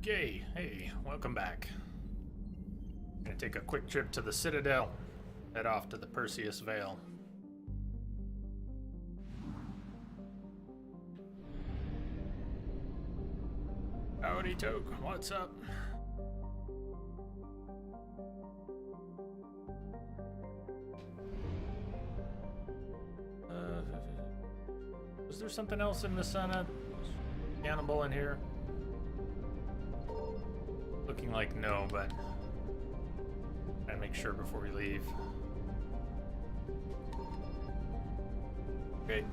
Okay, hey, welcome back. Gonna take a quick trip to the Citadel, head off to the Perseus Vale. Howdy, Toke, what's up? Was there something else in the Senate? Cannibal in here? Looking like no, but gotta make sure before we leave. Okay.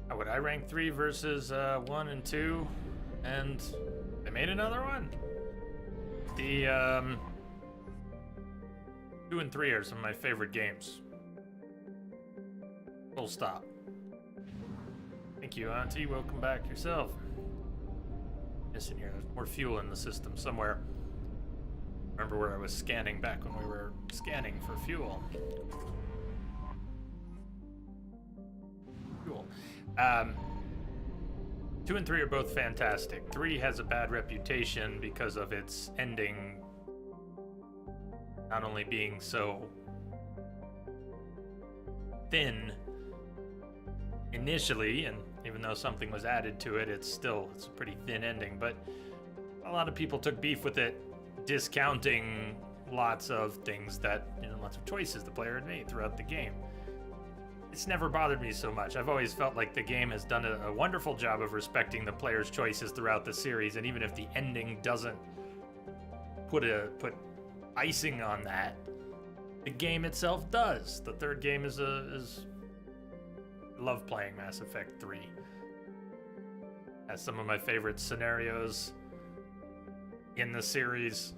How would I rank 3 versus 1 and 2? And they made another one. The 2 and 3 are some of my favorite games. Full stop. Thank you, Auntie. Welcome back yourself. Missing here. There's more fuel in the system somewhere. Remember where I was scanning back when we were scanning for fuel. Fuel. 2 and 3 are both fantastic. 3 has a bad reputation because of its ending not only being so thin initially, and even though something was added to it, it's a pretty thin ending, but a lot of people took beef with it, discounting lots of things that, lots of choices the player had made throughout the game. It's never bothered me so much. I've always felt like the game has done a wonderful job of respecting the player's choices throughout the series, and even if the ending doesn't put icing on that, the game itself does. The third game is love playing Mass Effect 3. Has some of my favorite scenarios in the series.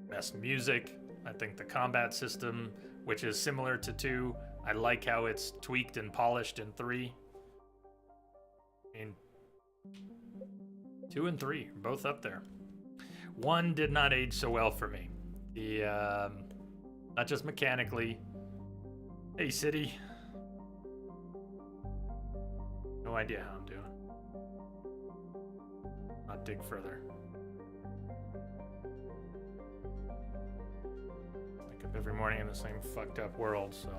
Best music. I think the combat system, which is similar to 2, I like how it's tweaked and polished in 3. I mean, 2 and 3 are both up there. 1 did not age so well for me. The not just mechanically. Hey, City. No idea how I'm doing. Not dig further. Wake up every morning in the same fucked up world, so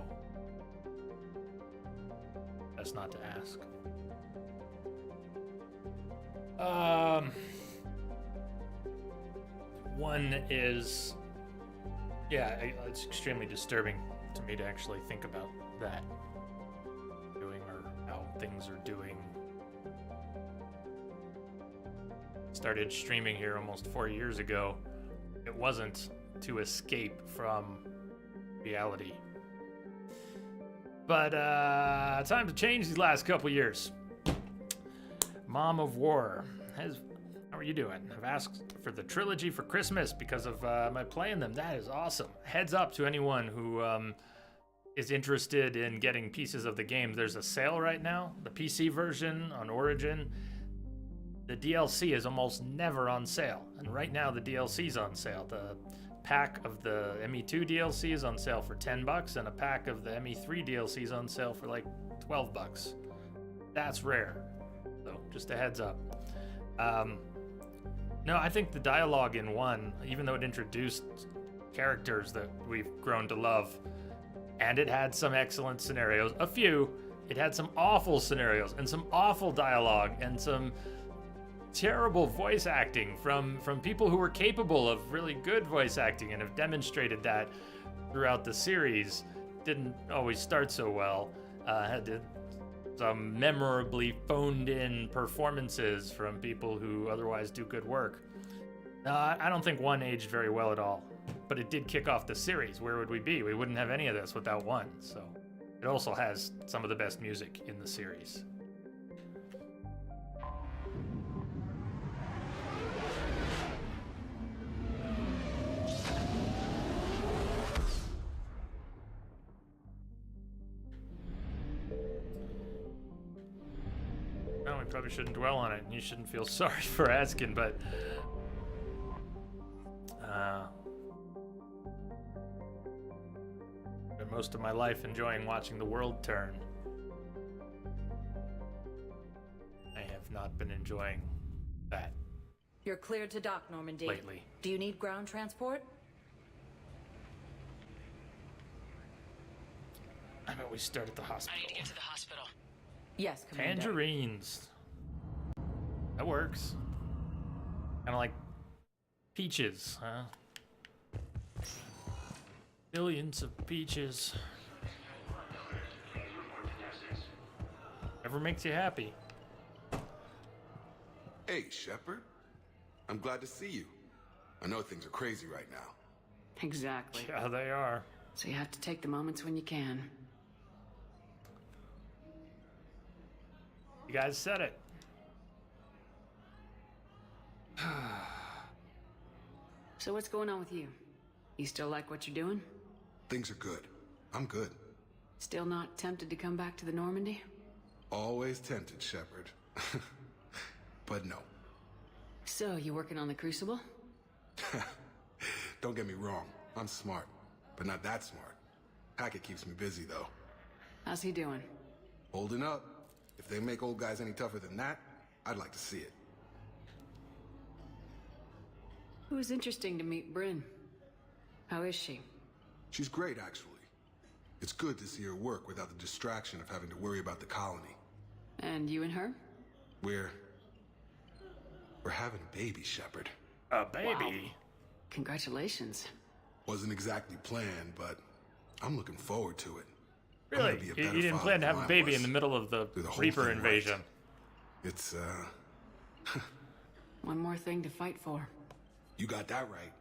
best not to ask. One is, it's extremely disturbing to me to actually think about that doing or how things are doing. Started streaming here almost 4 years ago. It wasn't to escape from reality. But time to change these last couple years. Mom of War how are you doing? I've asked for the trilogy for Christmas because of my playing them. That is awesome. Heads up to anyone who is interested in getting pieces of the game. There's a sale right now. The PC version on Origin. The DLC is almost never on sale. And right now the DLC is on sale. The pack of the ME2 DLC is on sale for $10, and a pack of the ME3 DLC is on sale for like $12. That's rare. So just a heads up. No, I think the dialogue in 1, even though it introduced characters that we've grown to love, and it had some excellent scenarios, a few, it had some awful scenarios and some awful dialogue and some terrible voice acting from people who were capable of really good voice acting and have demonstrated that throughout the series. Didn't always start so well. Had some memorably phoned in performances from people who otherwise do good work. I don't think 1 aged very well at all, but it did kick off the series. Where would we be? We wouldn't have any of this without 1. So it also has some of the best music in the series. No, we probably shouldn't dwell on it, and you shouldn't feel sorry for asking, but most of my life enjoying watching the world turn. I have not been enjoying that You're cleared to dock, Normandy. lately. Do you need ground transport? I bet we start at the I hospital. need to get to the hospital. Yes, Commander. Tangerines. That works. Kind of like peaches, huh? Billions of peaches. Ever makes you happy. Hey, Shepard. I'm glad to see you. I know things are crazy right now. Exactly. Yeah, they are. So you have to take the moments when you can. You guys said it. So what's going on with you? You still like what you're doing? Things are good. I'm good. Still not tempted to come back to the Normandy? Always tempted, Shepard. But no. So, you working on the Crucible? Don't get me wrong. I'm smart, but not that smart. Hackett keeps me busy, though. How's he doing? Holding up. If they make old guys any tougher than that, I'd like to see it. It was interesting to meet Bryn. How is she? She's great, actually. It's good to see her work without the distraction of having to worry about the colony. And you and her? We're having a baby, Shepard. A baby. Congratulations. Wasn't exactly planned, but I'm looking forward to it. I'm Really? gonna be a You better didn't father plan to than have a I baby was. in the middle of the Do the whole Reaper thing invasion? right. It's, One more thing to fight for. you got that right.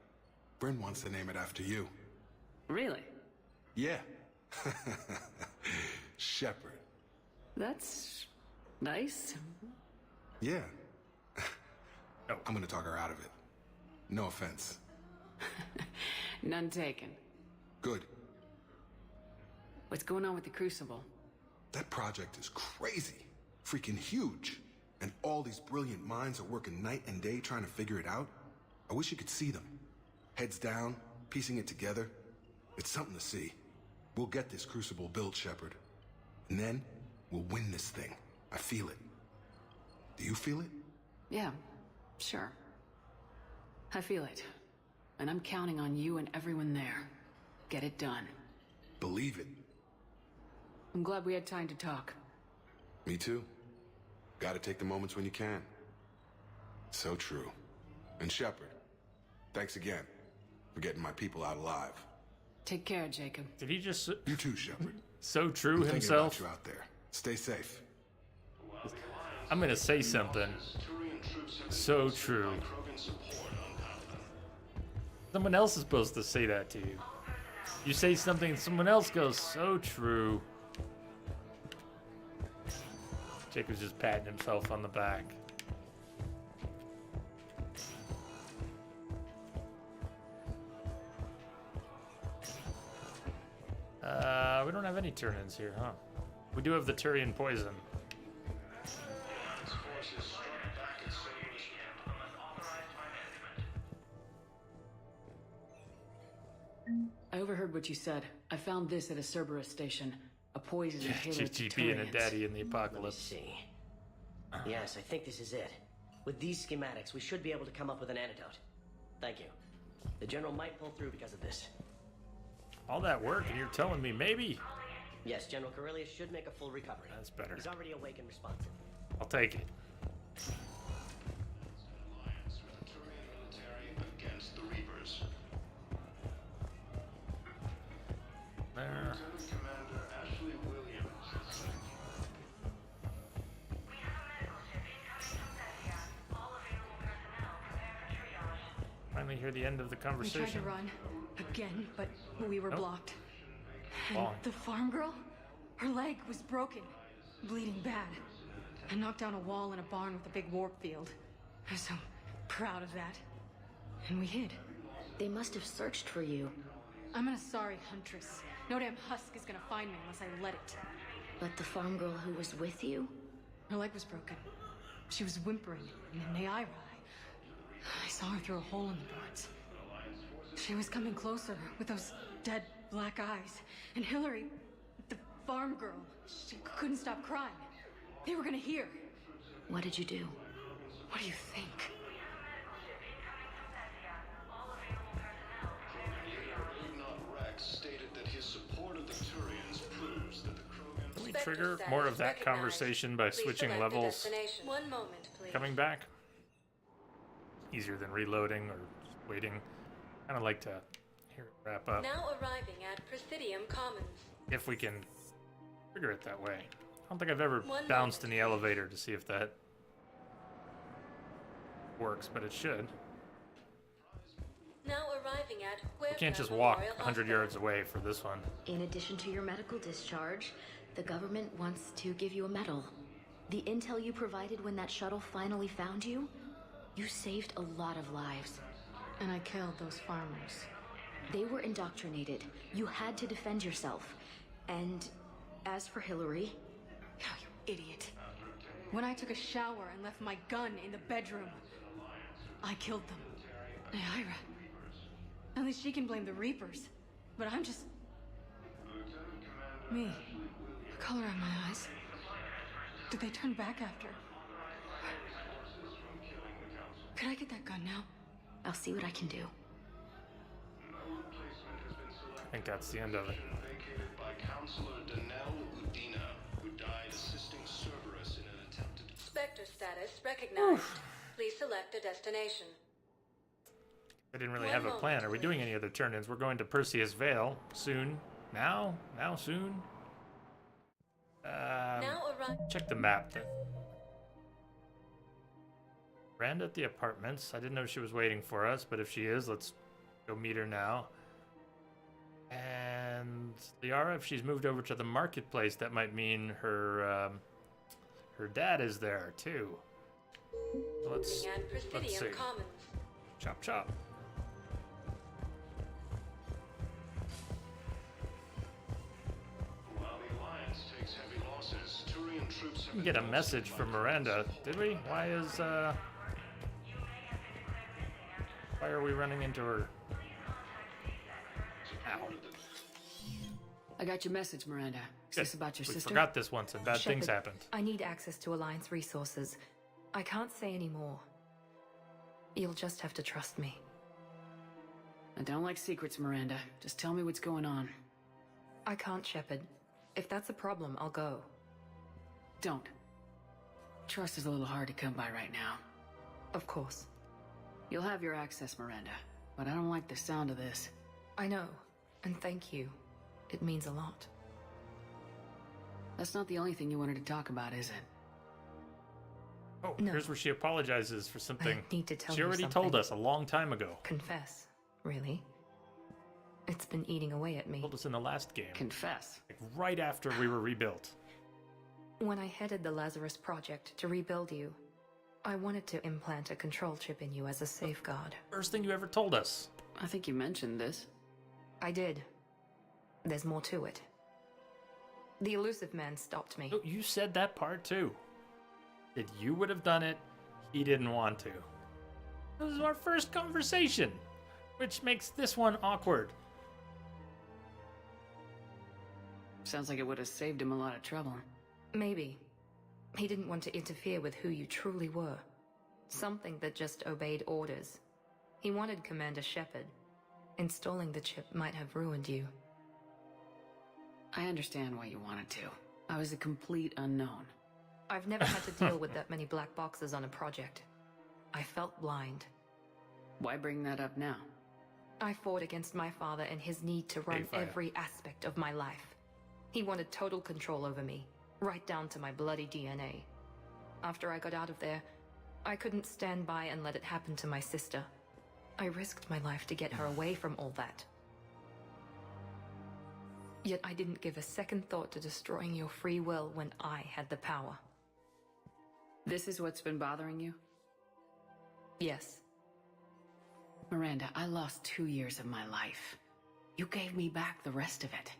Bryn wants to name it after you. Really? Yeah. Shepard. That's nice. Yeah. No. I'm gonna talk her out of it. No offense. None taken. Good. What's going on with the Crucible? That project is crazy. Freaking huge. And all these brilliant minds are working night and day trying to figure it out. I wish you could see them. Heads down, piecing it together. It's something to see. We'll get this Crucible built, Shepard. And then, we'll win this thing. I feel it. Do you feel it? Yeah, sure. I feel it. And I'm counting on you and everyone there. Get it done. Believe it. I'm glad we had time to talk. Me too. Gotta take the moments when you can. So true. And Shepard, thanks again for getting my people out alive. Take care, Jacob. Did he just You too, Shepard. so true I'm thinking himself? about you out there. Stay safe. I'm gonna say something. So true. Someone else is supposed to say that to you. You say something and someone else goes, so true. Jacob's just patting himself on the back. We don't have any turn-ins here, huh? We do have the Turian poison. I overheard what you said. I found this at a Cerberus station. A poison inhaler to GGP and a Turians. daddy in the Let me apocalypse. see. Yes, I think this is it. With these schematics, we should be able to come up with an antidote. Thank you. The General might pull through because of this. All that work and you're telling me maybe? Yes, General Corellius should make a full recovery. That's better. He's already awake and responsive. I'll take it. Alliance with the Turian military against the Reapers. There. Lieutenant Commander Ashley Williams. Finally hear the end of the We tried conversation. to run again, but we were Nope. blocked. And Long. the farm girl, her leg was broken, bleeding bad. I knocked down a wall in a barn with a big warp field. I was so proud of that. And we hid. They must have searched for you. I'm an Asari huntress. No damn husk is gonna find me unless I let it. But the farm girl who was with you? Her leg was broken. She was whimpering, and in Neaira, I saw her through a hole in the boards. She was coming closer with those dead black eyes. And Hillary, the farm girl, she couldn't stop crying. They were gonna hear. What did you do? What do you think? Ugnaught Rex stated that his support of the Turians proves that the Krogan... Can we trigger more of that conversation by switching levels? One moment, please. Coming back? Easier than reloading or waiting. Kind of like to hear it wrap up. Now arriving at Presidium Commons. If we can trigger it that way. I don't think I've ever bounced in the elevator to see if that works, but it should. Now arriving at You can't just walk 100 yards away for this one. In addition to your medical discharge, the government wants to give you a medal. The intel you provided when that shuttle finally found you, you saved a lot of lives. And I killed those farmers. They were indoctrinated. You had to defend yourself. And as for Hillary... Oh, you idiot. When I took a shower and left my gun in the bedroom, I killed them. Hey, Ira. At least she can blame the Reapers. But I'm just... me. The color in my eyes. Did they turn back after? Could I get that gun now? I'll see what I can do. I think that's the end of it. Vacated by Counselor Danelle Udina, who died assisting Cerberus in an attempt to... Spectre status recognized. Please select a destination. I didn't really have a plan. Are we doing any other turn-ins? We're going to Perseus Vale soon. Now? Now? Soon? Now arrive. Check the map then. Miranda at the apartments. I didn't know she was waiting for us, but if she is, let's go meet her now. And Liara, if she's moved over to the marketplace, that might mean her her dad is there too. Let's see. Commons. Chop chop. While the Alliance takes heavy losses, Turian troops have... We didn't get a message from Miranda, did we? Why are we running into her? Ow. I got your message, Miranda. Is this about your We sister? forgot this once and bad things Shepard, happened. I need access to Alliance resources. I can't say any more. You'll just have to trust me. I don't like secrets, Miranda. Just tell me what's going on. I can't, Shepard. If that's a problem, I'll go. Don't. Trust is a little hard to come by right now. Of course. You'll have your access, Miranda. But I don't like the sound of this. I know. And thank you. It means a lot. That's not the only thing you wanted to talk about, is it? Oh, No. here's where she apologizes for something. I need to tell She you already something. told us a long time ago. Confess. Really? It's been eating away at me. Told us in the last game. Confess. Like right after we were rebuilt. When I headed the Lazarus Project to rebuild you, I wanted to implant a control chip in you as a safeguard. First thing you ever told us. I think you mentioned this. I did. There's more to it. The elusive man stopped me. Oh, you said that part too. That you would have done it, he didn't want to. This is our first conversation, which makes this one awkward. Sounds like it would have saved him a lot of trouble. Maybe. He didn't want to interfere with who you truly were. Something that just obeyed orders. He wanted Commander Shepard. Installing the chip might have ruined you. I understand why you wanted to. I was a complete unknown. I've never had to deal with that many black boxes on a project. I felt blind. Why bring that up now? I fought against my father and his need to run Fire. every aspect of my life. He wanted total control over me, right down to my bloody DNA. After I got out of there, I couldn't stand by and let it happen to my sister. I risked my life to get her away from all that. Yet I didn't give a second thought to destroying your free will when I had the power. This is what's been bothering you? Yes. Miranda, I lost 2 years of my life. You gave me back the rest of it.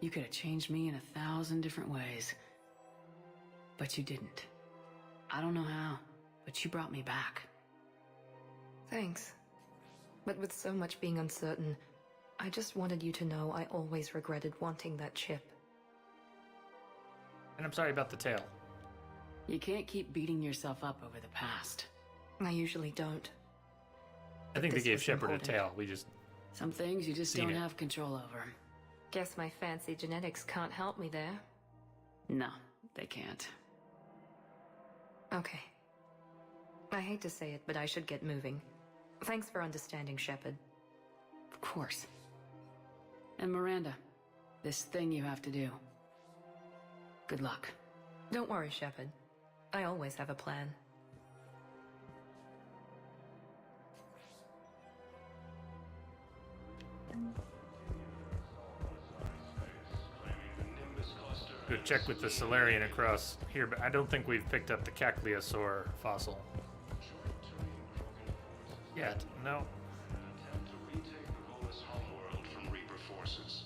You could have changed me in 1,000 different ways. But you didn't. I don't know how, but you brought me back. Thanks. But with so much being uncertain, I just wanted you to know I always regretted wanting that chip. And I'm sorry about the tail. You can't keep beating yourself up over the past. I usually don't. I think they This gave was Shepard a important. tail. We just... Some things you just Seen don't it. have control over. Guess my fancy genetics can't help me there. No, they can't. Okay. I hate to say it, but I should get moving. Thanks for understanding, Shepard. Of course. And Miranda, this thing you have to do. Good luck. Don't worry, Shepard. I always have a plan. Go check with the Solarian across here, but I don't think we've picked up the Cacliosaur fossil. Yet, no. Attempt to retake the Volus homeworld from Reaper forces.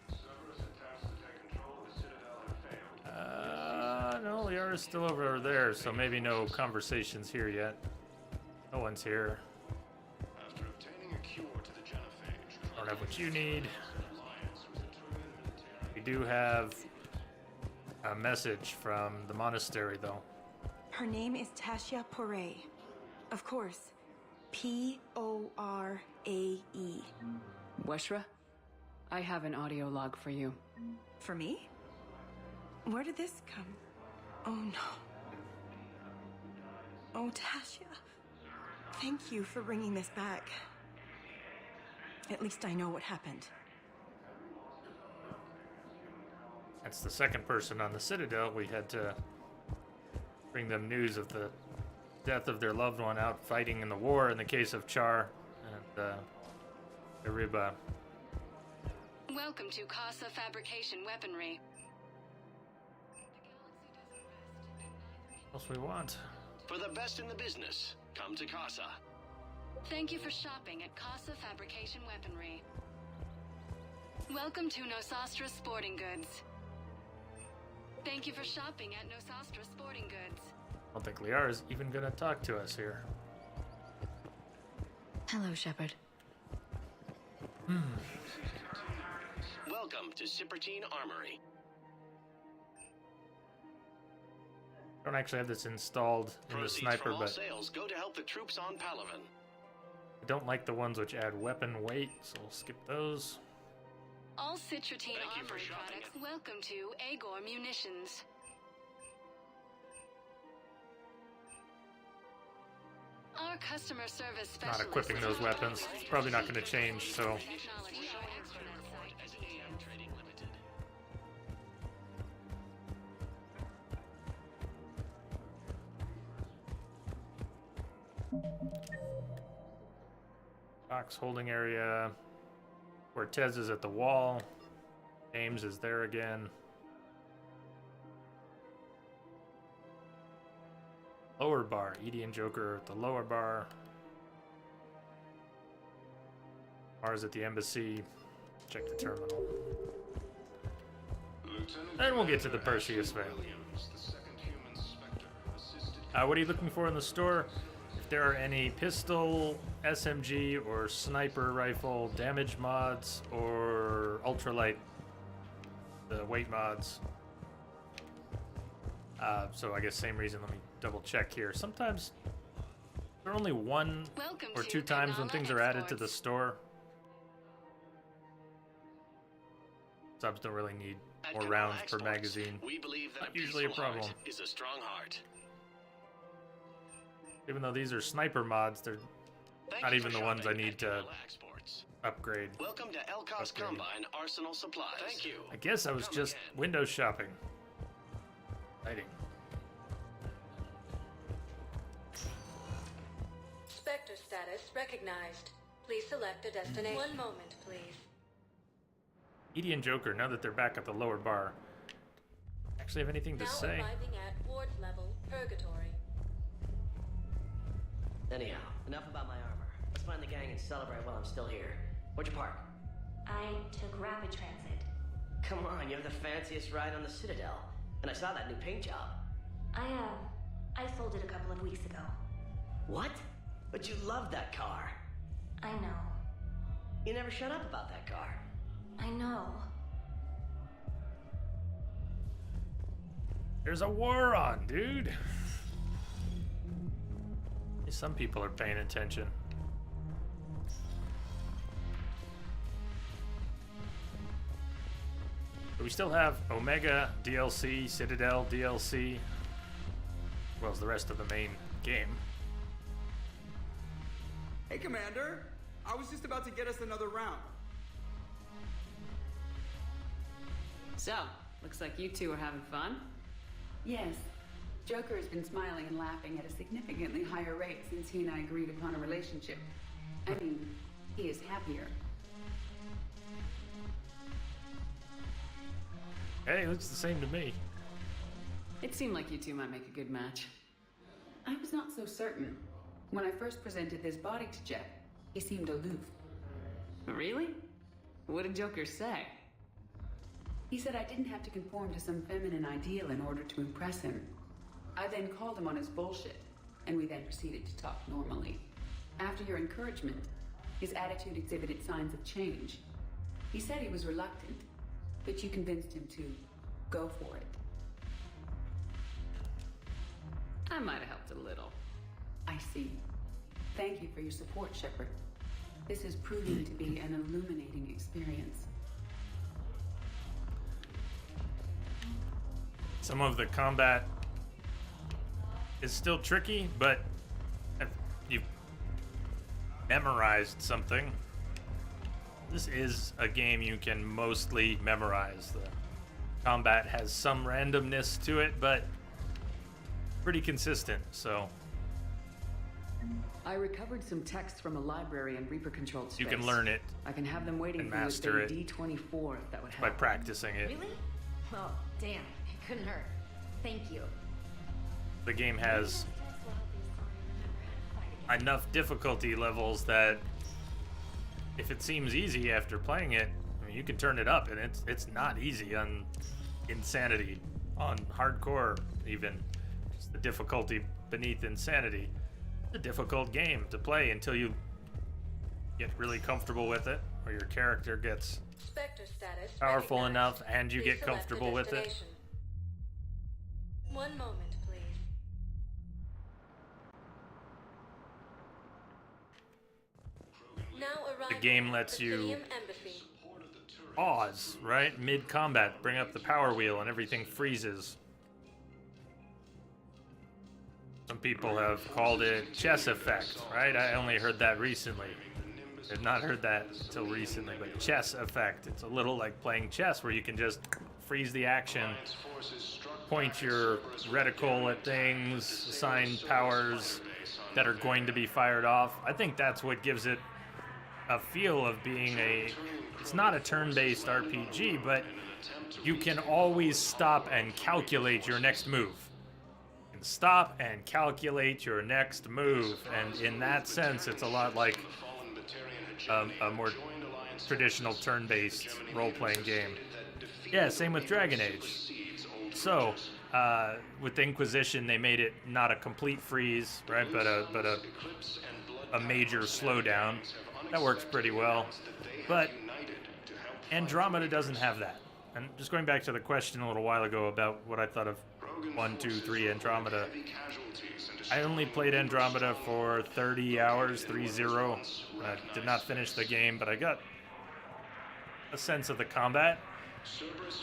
Cerberus attempts to take control of the Citadel have failed. No, Liara's still over there, so maybe no conversations here yet. No one's here. After obtaining a cure to the genophage, Don't have what you need. alliance with the Truman military. We do have a message from the monastery, though. Her name is Tasha Poray. Of course. Porae. Weshra, I have an audio log for you. For me? Where did this come? Oh no. Oh, Tasha. Thank you for bringing this back. At least I know what happened. That's the second person on the Citadel. We had to bring them news of the death of their loved one out fighting in the war in the case of Char and Ariba. Welcome to Casa Fabrication Weaponry. What else we want? For the best in the business, come to Casa. Thank you for shopping at Casa Fabrication Weaponry. Welcome to Nosastra Sporting Goods. Thank you for shopping at Nosastra Sporting Goods. I don't think Liara's even gonna talk to us here. Hello, Shepard. Welcome to Sippertine Armory. I don't actually have this installed in the Proceeds sniper, from all but sales go to help the troops on Palaven. I don't like the ones which add weapon weight, so we'll skip those. All Citratine Thank you for Armory shopping products. Welcome to Agor Munitions. Our customer service Not specialists equipping those weapons. It's probably not going to change, so technology are extranet site. As AM Trading Limited. box holding area. Cortez is at the wall. James is there again. Lower bar. Edie and Joker at the lower bar. Mars at the embassy. Check the terminal. Lieutenant Then we'll get to the Commander Perseus Ashley Veil. Williams, the second human Spectre, assisted What are you looking for in the store? If there are any pistol, SMG, or sniper rifle damage mods, or ultralight, the weight mods. So I guess same reason. Let me double check here. Sometimes there are only one Welcome or to two times when Kanala things are added to the Exports. store. Subs don't really need At more Kanala rounds per Exports, magazine. We believe that Not usually a peaceful heart problem. is a strong heart. Even though these are sniper mods, they're Thank not you even for the ones I shopping need at to Kanala Exports. upgrade. Welcome to Elkos Upgrade. Combine Arsenal Supplies. Thank you. I guess I was Come just again. window shopping. Exciting. Spectre status recognized. Please select a destination. One moment, please. Edie and Joker, now that they're back at the lower bar, actually have anything to Now say? arriving at ward level, Purgatory. Anyhow, enough about my armor. Let's find the gang and celebrate while I'm still here. Where'd you park? I took rapid transit. Come on, you have the fanciest ride on the Citadel. And I saw that new paint job. I sold it a couple of weeks ago. What? But you love that car. I know. You never shut up about that car. I know. There's a war on, dude. Some people are paying attention. But we still have Omega DLC, Citadel DLC, as well as the rest of the main game. Hey, Commander. I was just about to get us another round. So, looks like you two are having fun. Yes. Joker has been smiling and laughing at a significantly higher rate since he and I agreed upon a relationship. I mean, he is happier. Hey, it looks the same to me. It seemed like you two might make a good match. I was not so certain. When I first presented this body to Jet, he seemed aloof. Really? What did Joker say? He said I didn't have to conform to some feminine ideal in order to impress him. I then called him on his bullshit, and we then proceeded to talk normally. After your encouragement, his attitude exhibited signs of change. He said he was reluctant, but you convinced him to go for it. I might have helped a little. I see. Thank you for your support, Shepard. This is proving to be an illuminating experience. Some of the combat is still tricky, but if you've memorized something, this is a game you can mostly memorize. The combat has some randomness to it, but pretty consistent, so. I recovered some text from a library in Reaper-controlled space. You can learn it. I can have them waiting and for you master at it D24 if that would help. by practicing it. Really? Well, damn. It couldn't hurt. Thank you. The game has enough difficulty levels that if it seems easy after playing it, I mean, you can turn it up, and it's not easy on Insanity, on hardcore even. Just the difficulty beneath Insanity. It's a difficult game to play until you get really comfortable with it, or your character gets Spectre status powerful recognized. enough and you Please get select a comfortable with it. destination. One moment, please. Now The arriving game at lets you Presidium Embassy. pause, right? Mid-combat, bring up the power wheel and everything freezes. Some people have called it chess effect, right? I only heard that recently. I've not heard that until recently, but chess effect. It's a little like playing chess where you can just freeze the action, point your reticle at things, assign powers that are going to be fired off. I think that's what gives it a feel of being it's not a turn-based RPG, but you can always stop and calculate your next move. You can stop and calculate your next move, and in that sense, it's a lot like a more traditional turn-based role-playing game. Yeah, same with Dragon Age. So, with the Inquisition, they made it not a complete freeze, right, but a major slowdown. That works pretty well. But Andromeda doesn't have that. And just going back to the question a little while ago about what I thought of 1, 2, 3 Andromeda, I only played Andromeda for 30 hours, 3-0. I did not finish the game, but I got a sense of the combat.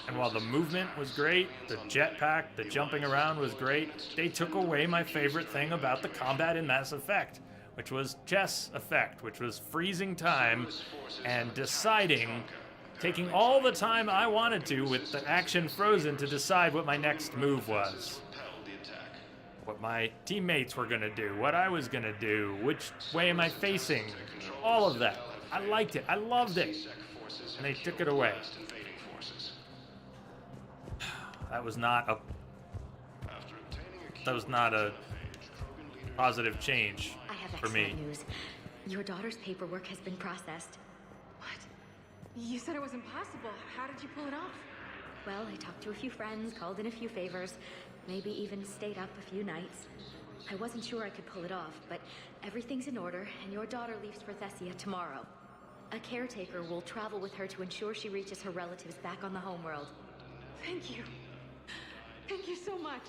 And while the movement was great, the jetpack, the jumping around was great, they took away my favorite thing about the combat in Mass Effect, which was chess effect, which was freezing time and deciding, taking all the time I wanted to with the action frozen to decide what my next move was. What my teammates were going to do, what I was going to do, which way am I facing, all of that. I liked it. I loved it. And they took it away. That was not a positive change I have for me. excellent news. Your daughter's paperwork has been processed. What? You said it was impossible. How did you pull it off? Well, I talked to a few friends, called in a few favors, maybe even stayed up a few nights. I wasn't sure I could pull it off, but everything's in order, and your daughter leaves for Thessia tomorrow. A caretaker will travel with her to ensure she reaches her relatives back on the homeworld. Thank you. Thank you so much.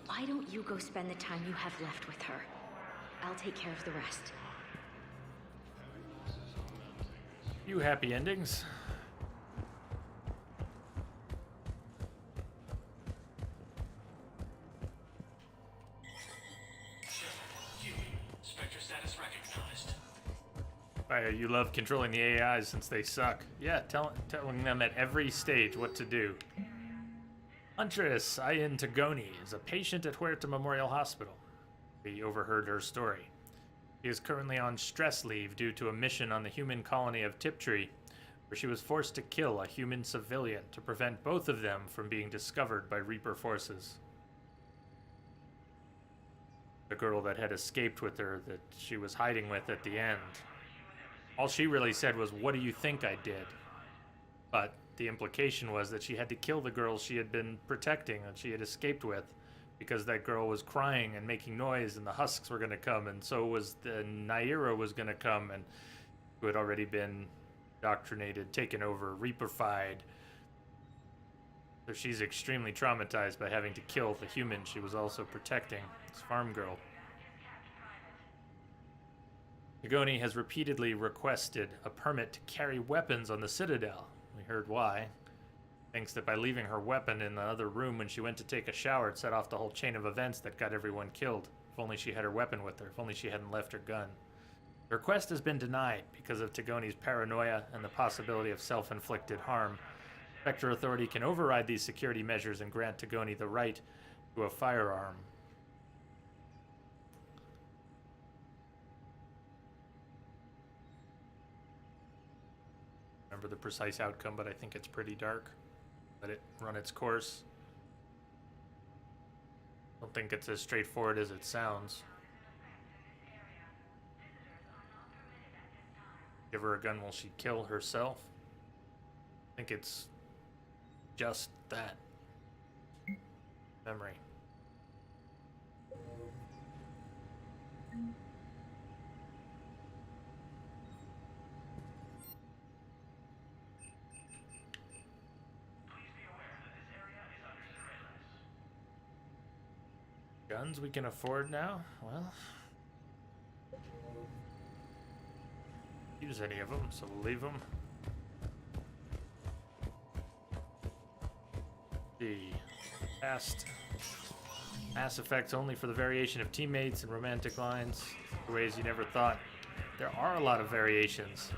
Why don't you go spend the time you have left with her? I'll take care of the rest. You happy endings? Spectre status recognized. You love controlling the AIs since they suck. Yeah, telling them at every stage what to do. Huntress Ayin Tagoni is a patient at Huerta Memorial Hospital. We overheard her story. She is currently on stress leave due to a mission on the human colony of Tiptree, where she was forced to kill a human civilian to prevent both of them from being discovered by Reaper forces. The girl that had escaped with her that she was hiding with at the end. All she really said was, "What do you think I did?" But the implication was that she had to kill the girl she had been protecting and she had escaped with, because that girl was crying and making noise and the husks were going to come, and so was the Naira was going to come, and who had already been indoctrinated, taken over, reaperfied. So she's extremely traumatized by having to kill the human she was also protecting, this farm girl. Tagoni has repeatedly requested a permit to carry weapons on the Citadel. We heard why. Thinks that by leaving her weapon in the other room when she went to take a shower, it set off the whole chain of events that got everyone killed. If only she had her weapon with her. If only she hadn't left her gun. The request has been denied because of Tagoni's paranoia and the possibility of self-inflicted harm. Spectre Authority can override these security measures and grant Tagoni the right to a firearm. Remember the precise outcome, but I think it's pretty dark. Let it run its course. Don't think it's as straightforward as it sounds. Give her a gun, will she kill herself? I think it's just that. Memory. Guns we can afford now? Well, use any of them, so we'll leave them. The past Mass Effects only for the variation of teammates and romantic lines, ways you never thought. There are a lot of variations.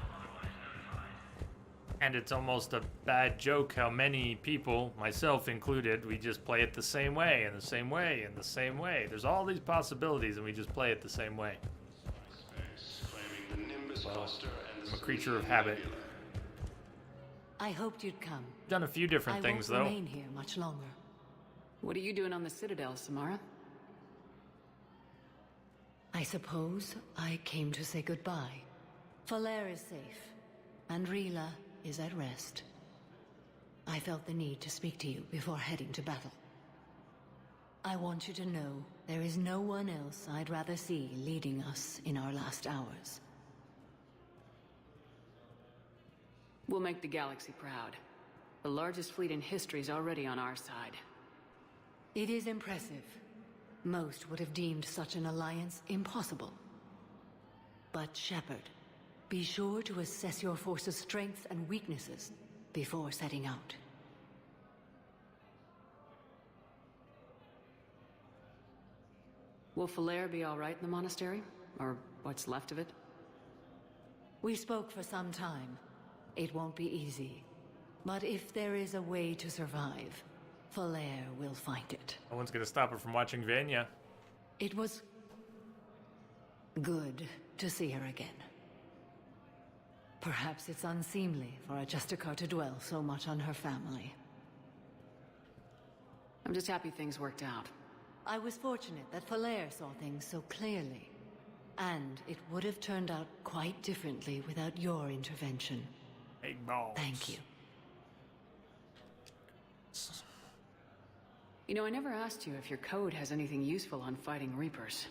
And it's almost a bad joke how many people, myself included, we just play it the same way, and the same way, and the same way. There's all these possibilities, and we just play it the same way. Well, I'm a creature of habit. I hoped you'd come. Done a few different things, though. I won't remain here much longer. What are you doing on the Citadel, Samara? I suppose I came to say goodbye. Falere is safe, and Rila is at rest. I felt the need to speak to you before heading to battle. I want you to know there is no one else I'd rather see leading us in our last hours. We'll make the galaxy proud. The largest fleet in history is already on our side. It is impressive. Most would have deemed such an alliance impossible. But Shepard, be sure to assess your force's strengths and weaknesses before setting out. Will Falere be all right in the monastery? Or what's left of it? We spoke for some time. It won't be easy. But if there is a way to survive, Falere will find it. No one's gonna stop her from watching Vanya. It was good to see her again. Perhaps it's unseemly for a Justicar to dwell so much on her family. I'm just happy things worked out. I was fortunate that Falere saw things so clearly. And it would have turned out quite differently without your intervention. Big balls. Thank you. You know, I never asked you if your code has anything useful on fighting Reapers.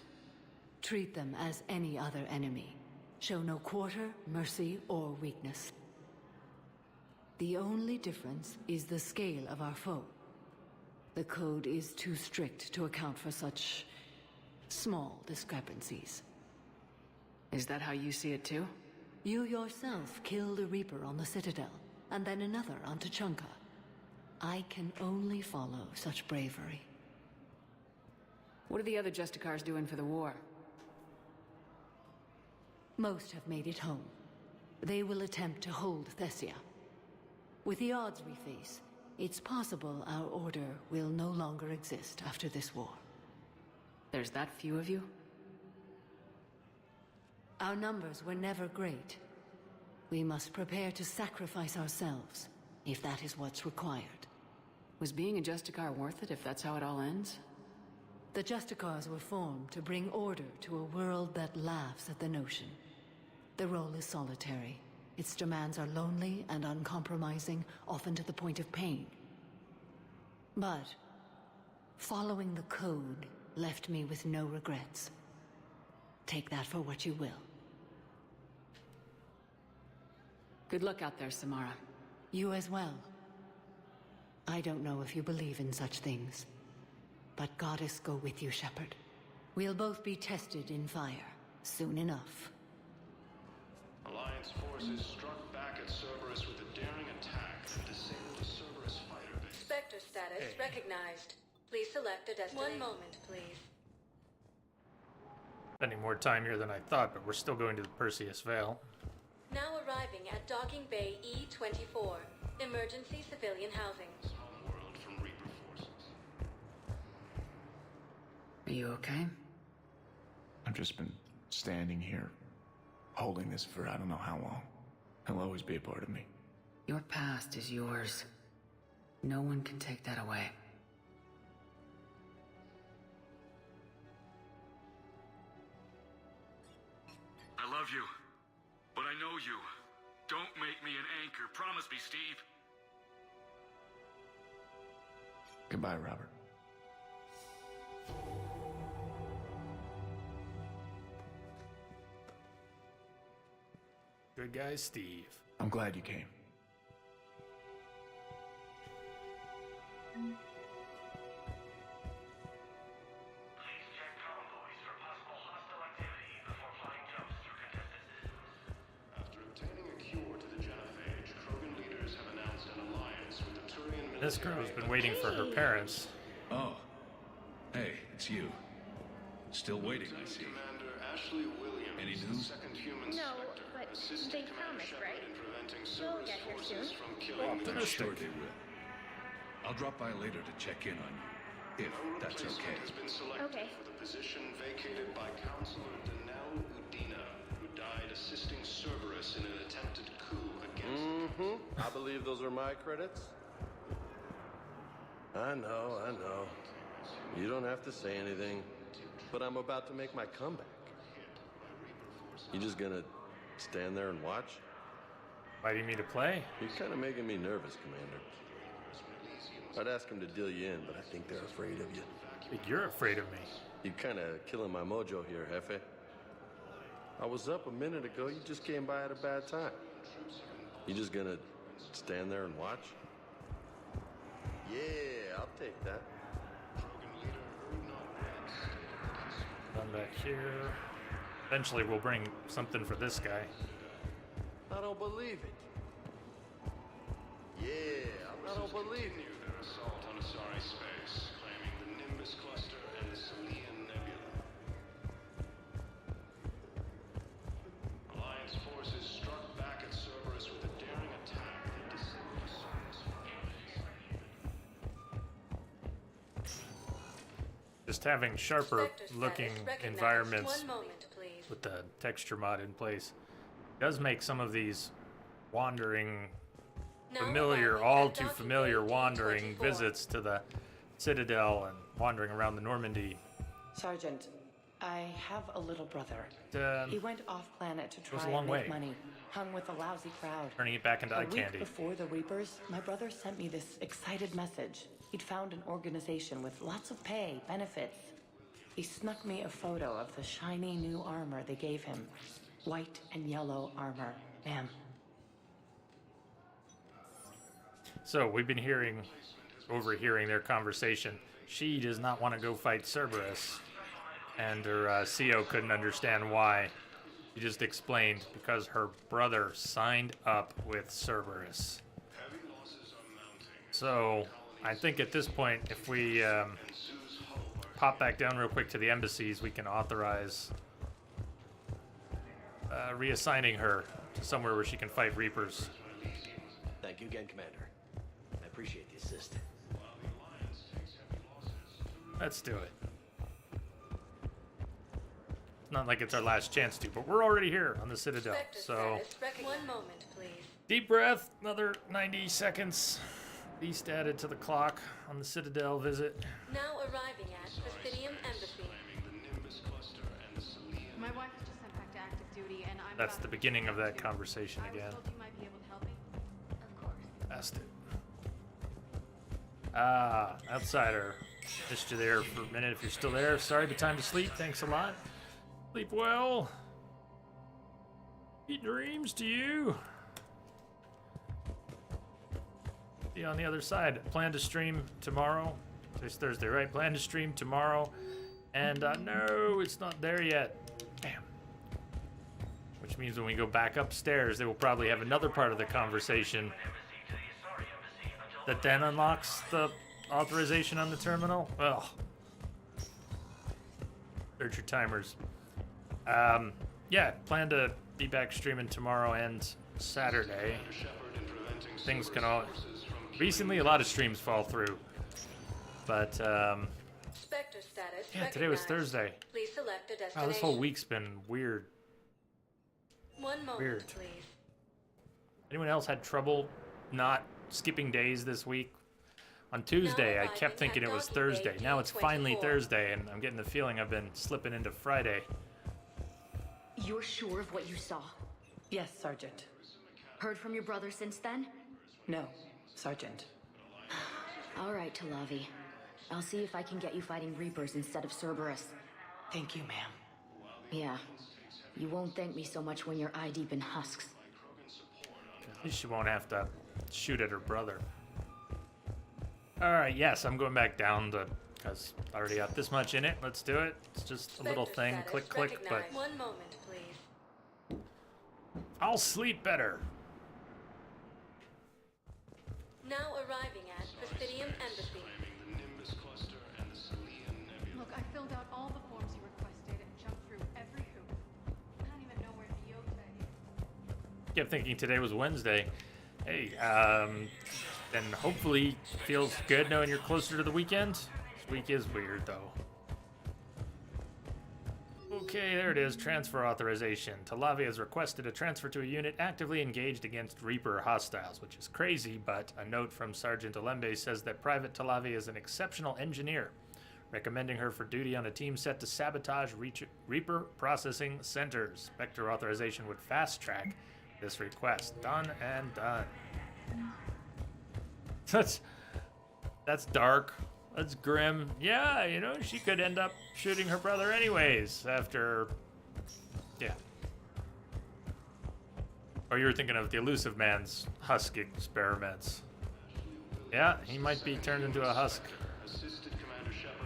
Treat them as any other enemy. Show no quarter, mercy, or weakness. The only difference is the scale of our foe. The code is too strict to account for such small discrepancies. Is that how you see it too? You yourself killed a Reaper on the Citadel, and then another on Tuchanka. I can only follow such bravery. What are the other Justicars doing for the war? Most have made it home. They will attempt to hold Thessia. With the odds we face, it's possible our order will no longer exist after this war. There's that few of you? Our numbers were never great. We must prepare to sacrifice ourselves, if that is what's required. Was being a Justicar worth it if that's how it all ends? The Justicars were formed to bring order to a world that laughs at the notion. The role is solitary. Its demands are lonely and uncompromising, often to the point of pain. But following the code left me with no regrets. Take that for what you will. Good luck out there, Samara. You as well. I don't know if you believe in such things, but Goddess go with you, Shepard. We'll both be tested in fire, soon enough. Alliance forces struck back at Cerberus with a daring attack and disabled a Cerberus fighter base. Spectre status recognized. Please select a destination. 1 moment, please. Spending more time here than I thought, but we're still going to the Perseus Vale. Now arriving at Docking Bay E-24. Emergency civilian housing. Homeworld from Reaper forces. Are you okay? I've just been standing here, holding this for I don't know how long. It'll always be a part of me. Your past is yours. No one can take that away. I love you, but I know you. Don't make me an anchor. Promise me, Steve. Goodbye, Robert. Good guy, Steve. I'm glad you came. This girl's been waiting for her parents. Oh. Hey, it's you. Still waiting, I see. Commander Ashley Williams, Any news? second human No, Spectre, but assisted they Commander promised, Shepard right? in preventing They'll Cerberus get here forces soon. from killing I'm sure they will. I'll drop by later to check in on you, if that's okay. Has been selected Okay. for the position vacated by Counselor Danelle Udina, who died assisting Cerberus in an attempted coup against I believe those are my credits. I know. You don't have to say anything, but I'm about to make my comeback. You just gonna stand there and watch? Inviting me to play? You're kind of making me nervous, Commander. I'd ask them to deal you in, but I think they're afraid of you. You're afraid of me. You're kind of killing my mojo here, Jefe. I was up a minute ago. You just came by at a bad time. You just gonna stand there and watch? Yeah, I'll take that. Done back here. Eventually we'll bring something for this guy. I don't believe it. Yeah, I don't believe it. their assault on Asari space, claiming the Nimbus cluster and the Selian Nebula. Alliance forces struck back at Cerberus with a daring attack that disabled a Cerberus. Just having sharper looking environments 1 moment, please. with the texture mod in place does make some of these wandering all too familiar wandering visits to the Citadel and wandering around the Normandy. Sergeant, I have a little brother. He went off-planet to goes try a long and make way. money. Hung with a lousy crowd. Turning it back into eye A week candy. before the Reapers, my brother sent me this excited message. He'd found an organization with lots of pay, benefits. He snuck me a photo of the shiny new armor they gave him. White and yellow armor, ma'am. So we've been overhearing their conversation. She does not want to go fight Cerberus, and her CO couldn't understand why. She just explained because her brother signed up with Cerberus. So I think at this point, if we pop back down real quick to the embassies, we can authorize reassigning her to somewhere where she can fight Reapers. Thank you again, Commander. I appreciate the assist. Let's do it. It's not like it's our last chance to, but we're already here on the Citadel. So, One moment, please. deep breath, another 90 seconds. Least added to the clock on the Citadel visit. Now arriving at Presidium Embassy. My wife was just sent back to active duty, and I'm That's about the to beginning of that too. conversation I was again. told you might be able to help me. Of course. Passed it. Outsider. Missed you there for a minute if you're still there. Sorry, but time to sleep. Thanks a lot. Sleep well. Sweet dreams to you. See you on the other side. Plan to stream tomorrow. Today's Thursday, right? Plan to stream tomorrow. And no, it's not there yet. Damn. Which means when we go back upstairs, they will probably have another part of the conversation that then unlocks the authorization on the terminal. Well, search your timers. Yeah, plan to be back streaming tomorrow and Saturday. Things can all... Recently, a lot of streams fall through. But, Spectre status yeah, today was recognized. Thursday. Please select a Wow, destination. this whole week's been weird. One moment, Weird. please. Anyone else had trouble not skipping days this week? On Tuesday, I kept thinking it was Thursday. Now it's finally Thursday, and I'm getting the feeling I've been slipping into Friday. You're sure of what you saw? Yes, Sergeant. Heard from your brother since then? No, Sergeant. All right, Talavi. I'll see if I can get you fighting Reapers instead of Cerberus. Thank you, ma'am. Yeah. You won't thank me so much when you're eye-deep in husks. At least she won't have to shoot at her brother. Alright, yes, I'm going back down to... because I already got this much in it. Let's do it. It's just a little thing. Click, click, but... One moment, please. I'll sleep better. Now arriving at Presidium Embassy. Look, I filled out all the forms you requested and jumped through every hoop. I don't even know where Diota is. Kept thinking today was Wednesday. Hey, then hopefully feels good knowing you're closer to the weekend. This week is weird, though. Okay, there it is. Transfer authorization. Talavi has requested a transfer to a unit actively engaged against Reaper hostiles, which is crazy, but a note from Sergeant Olembe says that Private Talavi is an exceptional engineer, recommending her for duty on a team set to sabotage Reaper processing centers. Spectre authorization would fast-track this request. Done and done. That's dark. That's grim. Yeah, you know, she could end up shooting her brother anyways after... Yeah. Or you were thinking of the Elusive Man's husk experiments. Yeah, he might be turned into a husk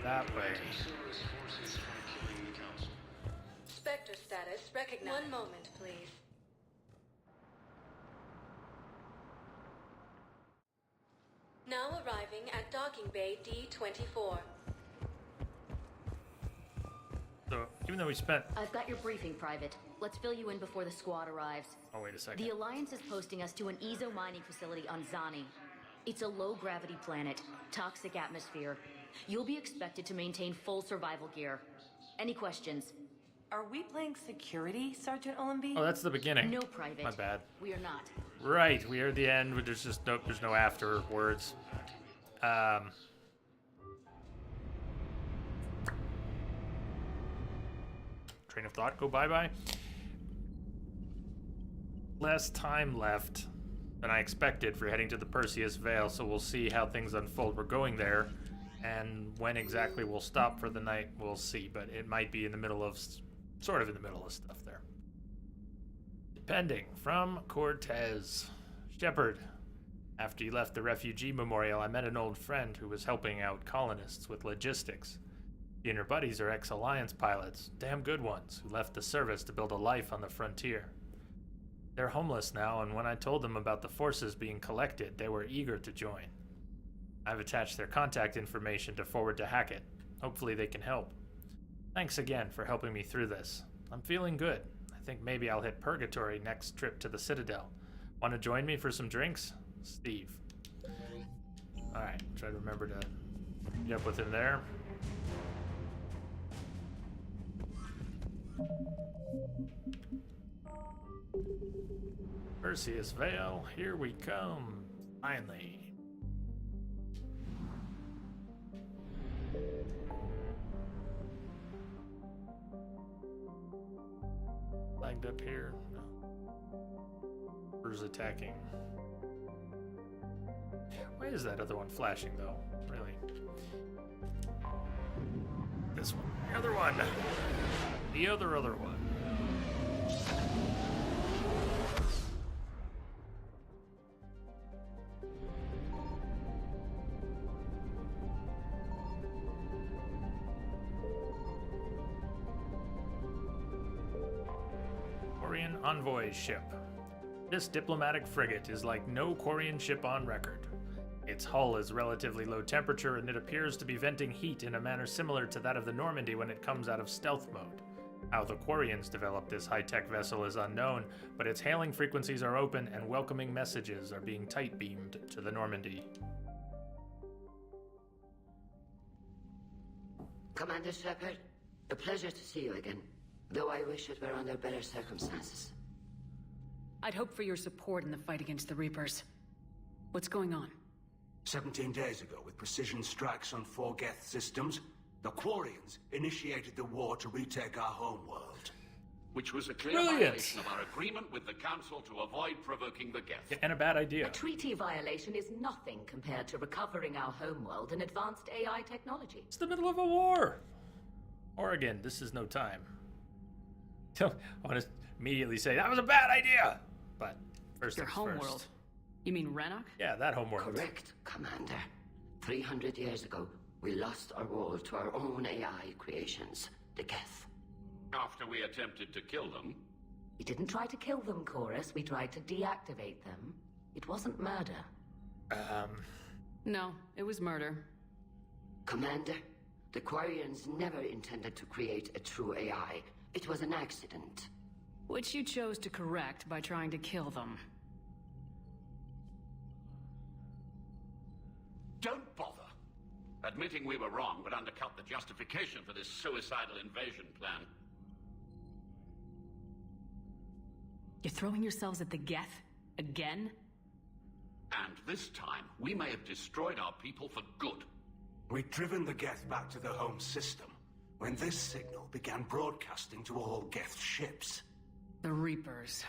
that way. Spectre status recognized. One moment, please. Now arriving at Docking Bay D-24. So, even though we spent... I've got your briefing, Private. Let's fill you in before the squad arrives. Oh, wait a second. The Alliance is posting us to an Ezo mining facility on Zani. It's a low-gravity planet, toxic atmosphere. You'll be expected to maintain full survival gear. Any questions? Are we playing security, Sergeant Olembe? Oh, that's the beginning. No, Private. My bad. We are not. Right, we are at the end. There's just there's no afterwards. train of thought go bye-bye. Less time left than I expected for heading to the Perseus Vale, so we'll see how things unfold. We're going there, and when exactly we'll stop for the night, we'll see, but it might be in the middle of, sort of in the middle of stuff there. Depending. From Cortez. Shepard. After you left the refugee memorial, I met an old friend who was helping out colonists with logistics. He and her buddies are ex-Alliance pilots, damn good ones, who left the service to build a life on the frontier. They're homeless now, and when I told them about the forces being collected, they were eager to join. I've attached their contact information to forward to Hackett. Hopefully they can help. Thanks again for helping me through this. I'm feeling good. I think maybe I'll hit Purgatory next trip to the Citadel. Want to join me for some drinks? Steve. Alright, try to remember to meet up with him there. Perseus Vale, here we come. Finally. Flagged up here. No. Who's attacking? Why is that other one flashing though? Really? This one. The other one. The other one. Quarian Envoy ship. This diplomatic frigate is like no Quarian ship on record. Its hull is relatively low temperature and it appears to be venting heat in a manner similar to that of the Normandy when it comes out of stealth mode. How the Quarians developed this high-tech vessel is unknown, but its hailing frequencies are open and welcoming messages are being tight-beamed to the Normandy. Commander Shepard, a pleasure to see you again, though I wish it were under better circumstances. I'd hope for your support in the fight against the Reapers. What's going on? 17 days ago, with precision strikes on 4 Geth systems, the Quarians initiated the war to retake our homeworld. Which was a clear violation of our agreement with the Council to avoid provoking the Geth. And a bad idea. A treaty violation is nothing compared to recovering our homeworld and advanced AI technology. It's the middle of a war! Oregon, this is no time. I want to immediately say, that was a bad idea! But first Your things homeworld. first. You mean Rannoch? Yeah, that homeworld. Correct, Commander. 300 years ago, we lost our world to our own AI creations, the Geth. After we attempted to kill them? We didn't try to kill them, Chorus. We tried to deactivate them. It wasn't murder. No, it was murder. Commander, the Quarians never intended to create a true AI. It was an accident. Which you chose to correct by trying to kill them. Don't bother. Admitting we were wrong would undercut the justification for this suicidal invasion plan. You're throwing yourselves at the Geth? Again? And this time, we may have destroyed our people for good. We'd driven the Geth back to the home system when this signal began broadcasting to all Geth ships. The Reapers.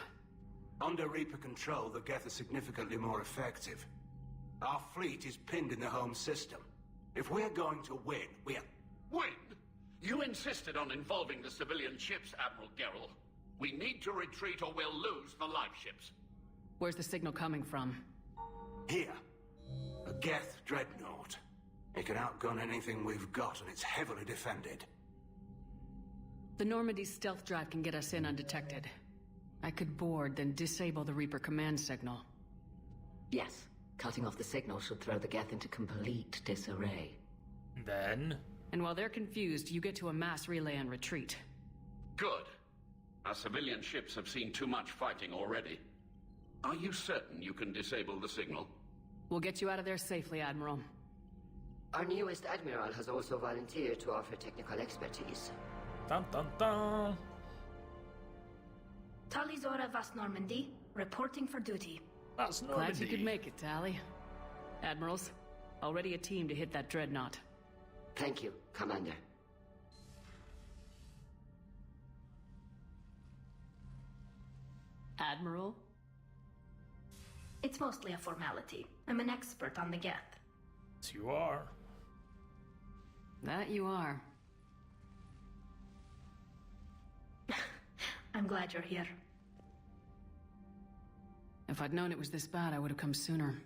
Under Reaper control, the Geth are significantly more effective. Our fleet is pinned in the home system. If we're going to win, we're... Win? You insisted on involving the civilian ships, Admiral Gerrel. We need to retreat or we'll lose the live ships. Where's the signal coming from? Here. A Geth dreadnought. It can outgun anything we've got, and it's heavily defended. The Normandy's stealth drive can get us in undetected. I could board, then disable the Reaper command signal. Yes. Cutting off the signal should throw the Geth into complete disarray. Then? And while they're confused, you get to a mass relay and retreat. Good. Our civilian ships have seen too much fighting already. Are you certain you can disable the signal? We'll get you out of there safely, Admiral. Our newest Admiral has also volunteered to offer technical expertise. Dun dun dun! Talizora Vas Normandy, reporting for duty. Vas Normandy. Glad you could make it, Tally. Admirals, already a team to hit that dreadnought. Thank you, Commander. Admiral? It's mostly a formality. I'm an expert on the Geth. Yes, you are. That you are. I'm glad you're here. If I'd known it was this bad, I would have come sooner.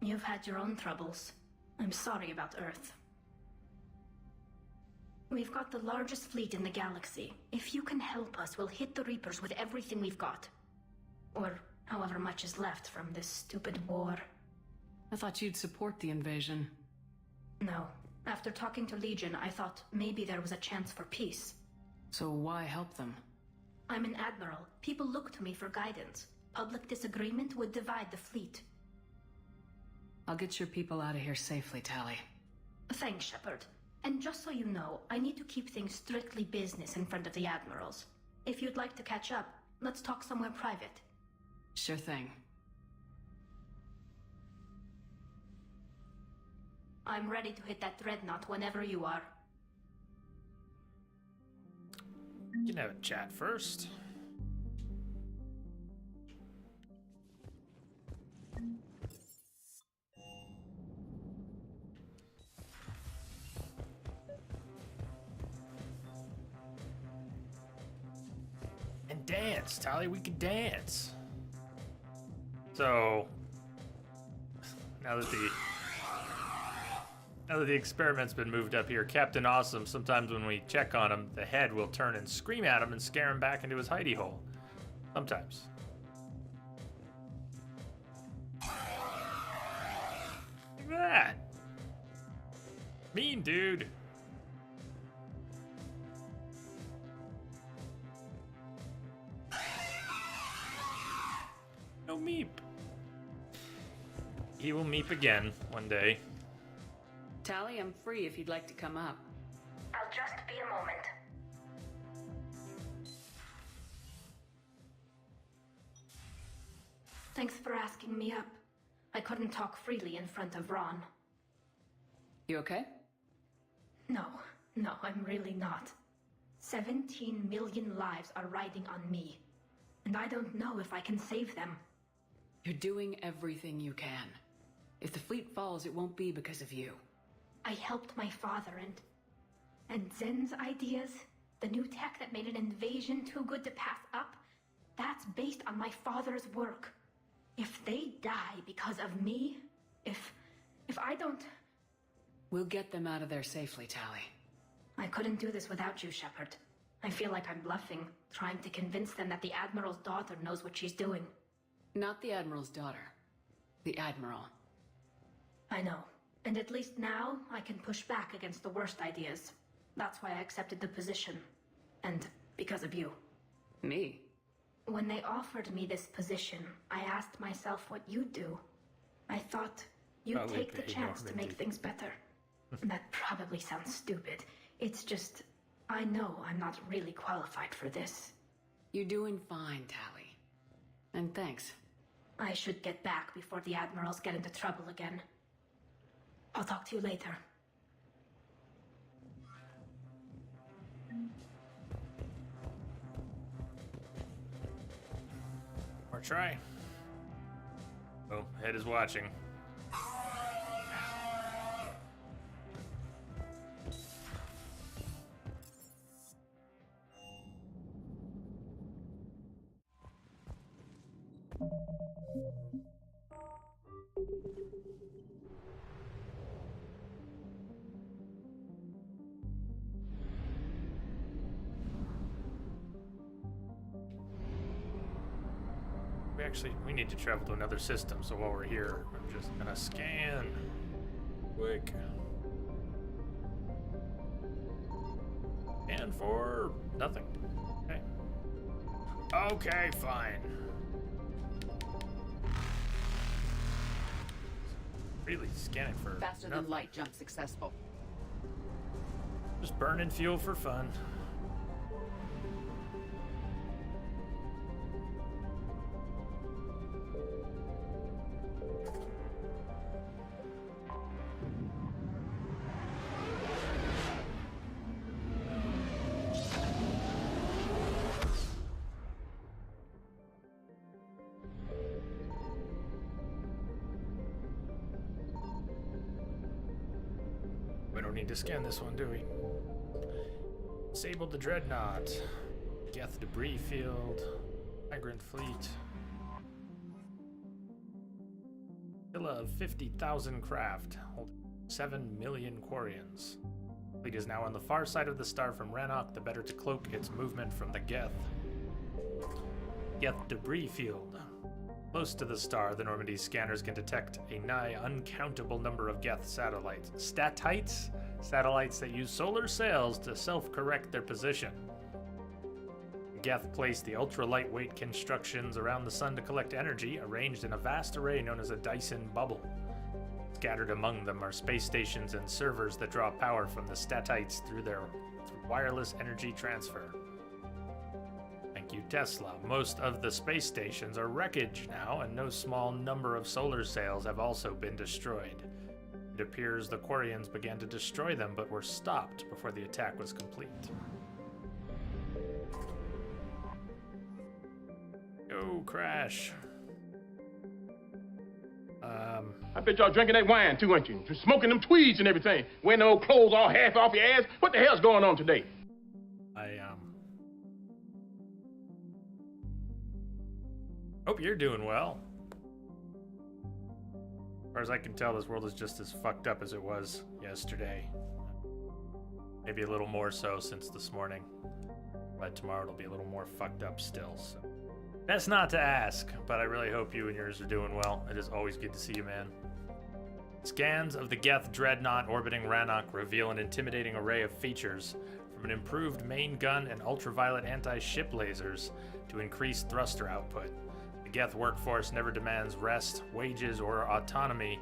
You've had your own troubles. I'm sorry about Earth. We've got the largest fleet in the galaxy. If you can help us, we'll hit the Reapers with everything we've got. Or however much is left from this stupid war. I thought you'd support the invasion. No. After talking to Legion, I thought maybe there was a chance for peace. So why help them? I'm an admiral. People look to me for guidance. Public disagreement would divide the fleet. I'll get your people out of here safely, Tali. Thanks, Shepard. And just so you know, I need to keep things strictly business in front of the admirals. If you'd like to catch up, let's talk somewhere private. Sure thing. I'm ready to hit that dreadnought whenever you are. You can have a chat first. And dance, Tali, we can dance. So, now that the experiment's been moved up here, Captain Awesome, sometimes when we check on him, the head will turn and scream at him and scare him back into his hidey hole. Sometimes. Look at that. Mean dude. No meep. He will meep again one day. Tali, I'm free if you'd like to come up. I'll just be a moment. Thanks for asking me up. I couldn't talk freely in front of Ron. You okay? No, I'm really not. 17 million lives are riding on me, and I don't know if I can save them. You're doing everything you can. If the fleet falls, it won't be because of you. I helped my father and Zen's ideas, the new tech that made an invasion too good to pass up, that's based on my father's work. If they die because of me, if I don't... We'll get them out of there safely, Tali. I couldn't do this without you, Shepard. I feel like I'm bluffing, trying to convince them that the Admiral's daughter knows what she's doing. Not the Admiral's daughter. The Admiral. I know. And at least now, I can push back against the worst ideas. That's why I accepted the position. And because of you. Me? When they offered me this position, I asked myself what you'd do. I thought you'd take the chance to make things better. That probably sounds stupid. It's just, I know I'm not really qualified for this. You're doing fine, Tali. And thanks. I should get back before the Admirals get into trouble again. I'll talk to you later. Or try. Oh, head is watching. We need to travel to another system, so while we're here, I'm just gonna scan. Quick. And for nothing. Okay. Okay, fine. Really scanning for faster nothing. than light jump successful. Just burning fuel for fun. don't need to scan this one, do we? Disabled the Dreadnought. Geth debris field. Migrant fleet. Villa of 50,000 craft, holding 7 million Quarians. Fleet is now on the far side of the star from Rannoch, the better to cloak its movement from the Geth. Geth debris field. Close to the star, the Normandy scanners can detect a nigh uncountable number of Geth satellites. Statites? Satellites that use solar sails to self-correct their position. Geth placed the ultra-lightweight constructions around the sun to collect energy, arranged in a vast array known as a Dyson bubble. Scattered among them are space stations and servers that draw power from the statites through wireless energy transfer. Thank you, Tesla. Most of the space stations are wreckage now, and no small number of solar sails have also been destroyed. It appears the Quarians began to destroy them, but were stopped before the attack was complete. Go, Crash. I bet y'all drinking that wine too, ain't you? Smoking them tweeds and everything. Wearing the old clothes all half off your ass. What the hell's going on today? I hope you're doing well. As far as I can tell, this world is just as fucked up as it was yesterday. Maybe a little more so since this morning. But tomorrow it'll be a little more fucked up still, so. Best not to ask, but I really hope you and yours are doing well. It is always good to see you, man. Scans of the Geth Dreadnought orbiting Rannoch reveal an intimidating array of features, from an improved main gun and ultraviolet anti-ship lasers to increased thruster output. The Geth workforce never demands rest, wages, or autonomy,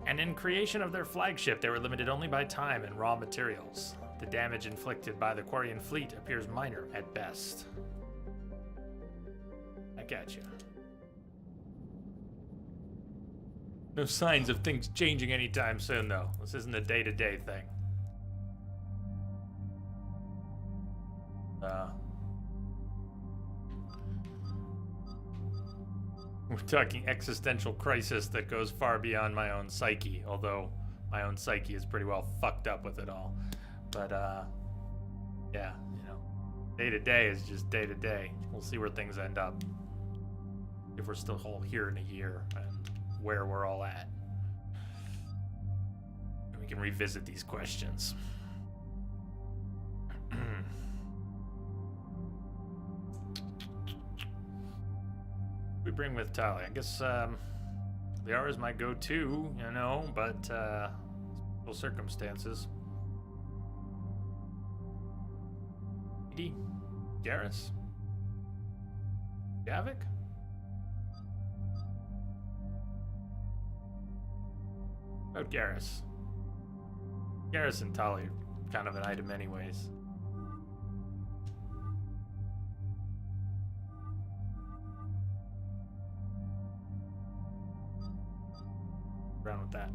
and in creation of their flagship, they were limited only by time and raw materials. The damage inflicted by the Quarian fleet appears minor at best. At you. No signs of things changing anytime soon, though. This isn't a day-to-day thing. We're talking existential crisis that goes far beyond my own psyche, although my own psyche is pretty well fucked up with it all. But, yeah, you know, day-to-day is just day-to-day. We'll see where things end up. If we're still all here in a year and where we're all at. And we can revisit these questions. We bring with Tali. I guess Liara is my go-to, you know, but special circumstances. ED? Garrus? Javik? About Garrus. Garrus and Tali are kind of an item anyways. Around with that.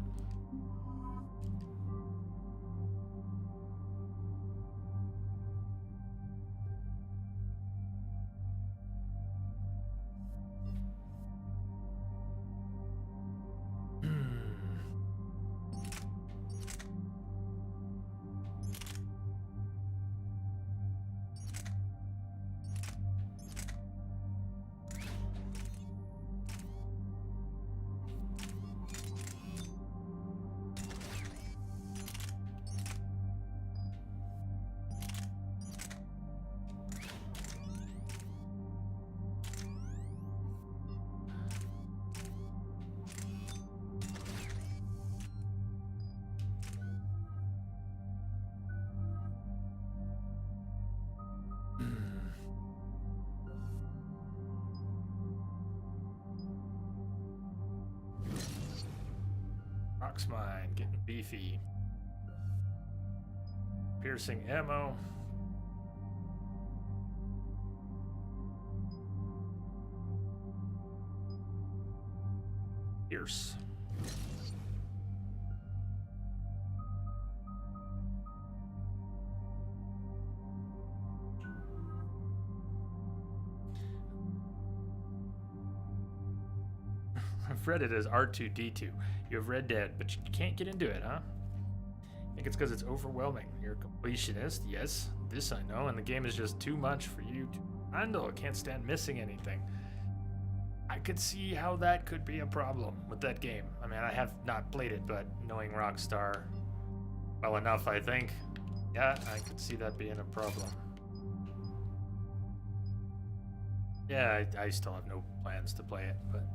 Mine, getting beefy. Piercing ammo. Pierce. I've read it as R2-D2. You have Red Dead, but you can't get into it, huh? think it's because it's overwhelming. You're a completionist, yes, this I know, and the game is just too much for you to handle. I can't stand missing anything. I could see how that could be a problem with that game. I mean, I have not played it, but knowing Rockstar well enough, I think, yeah, I could see that being a problem. Yeah, I still have no plans to play it, but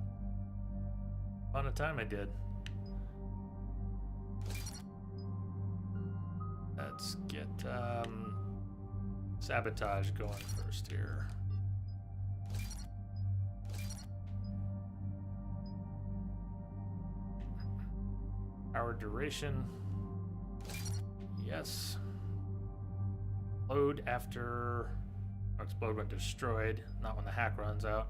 upon a time I did. Let's get sabotage going first here. Power duration. Yes. Load after explode when destroyed, not when the hack runs out.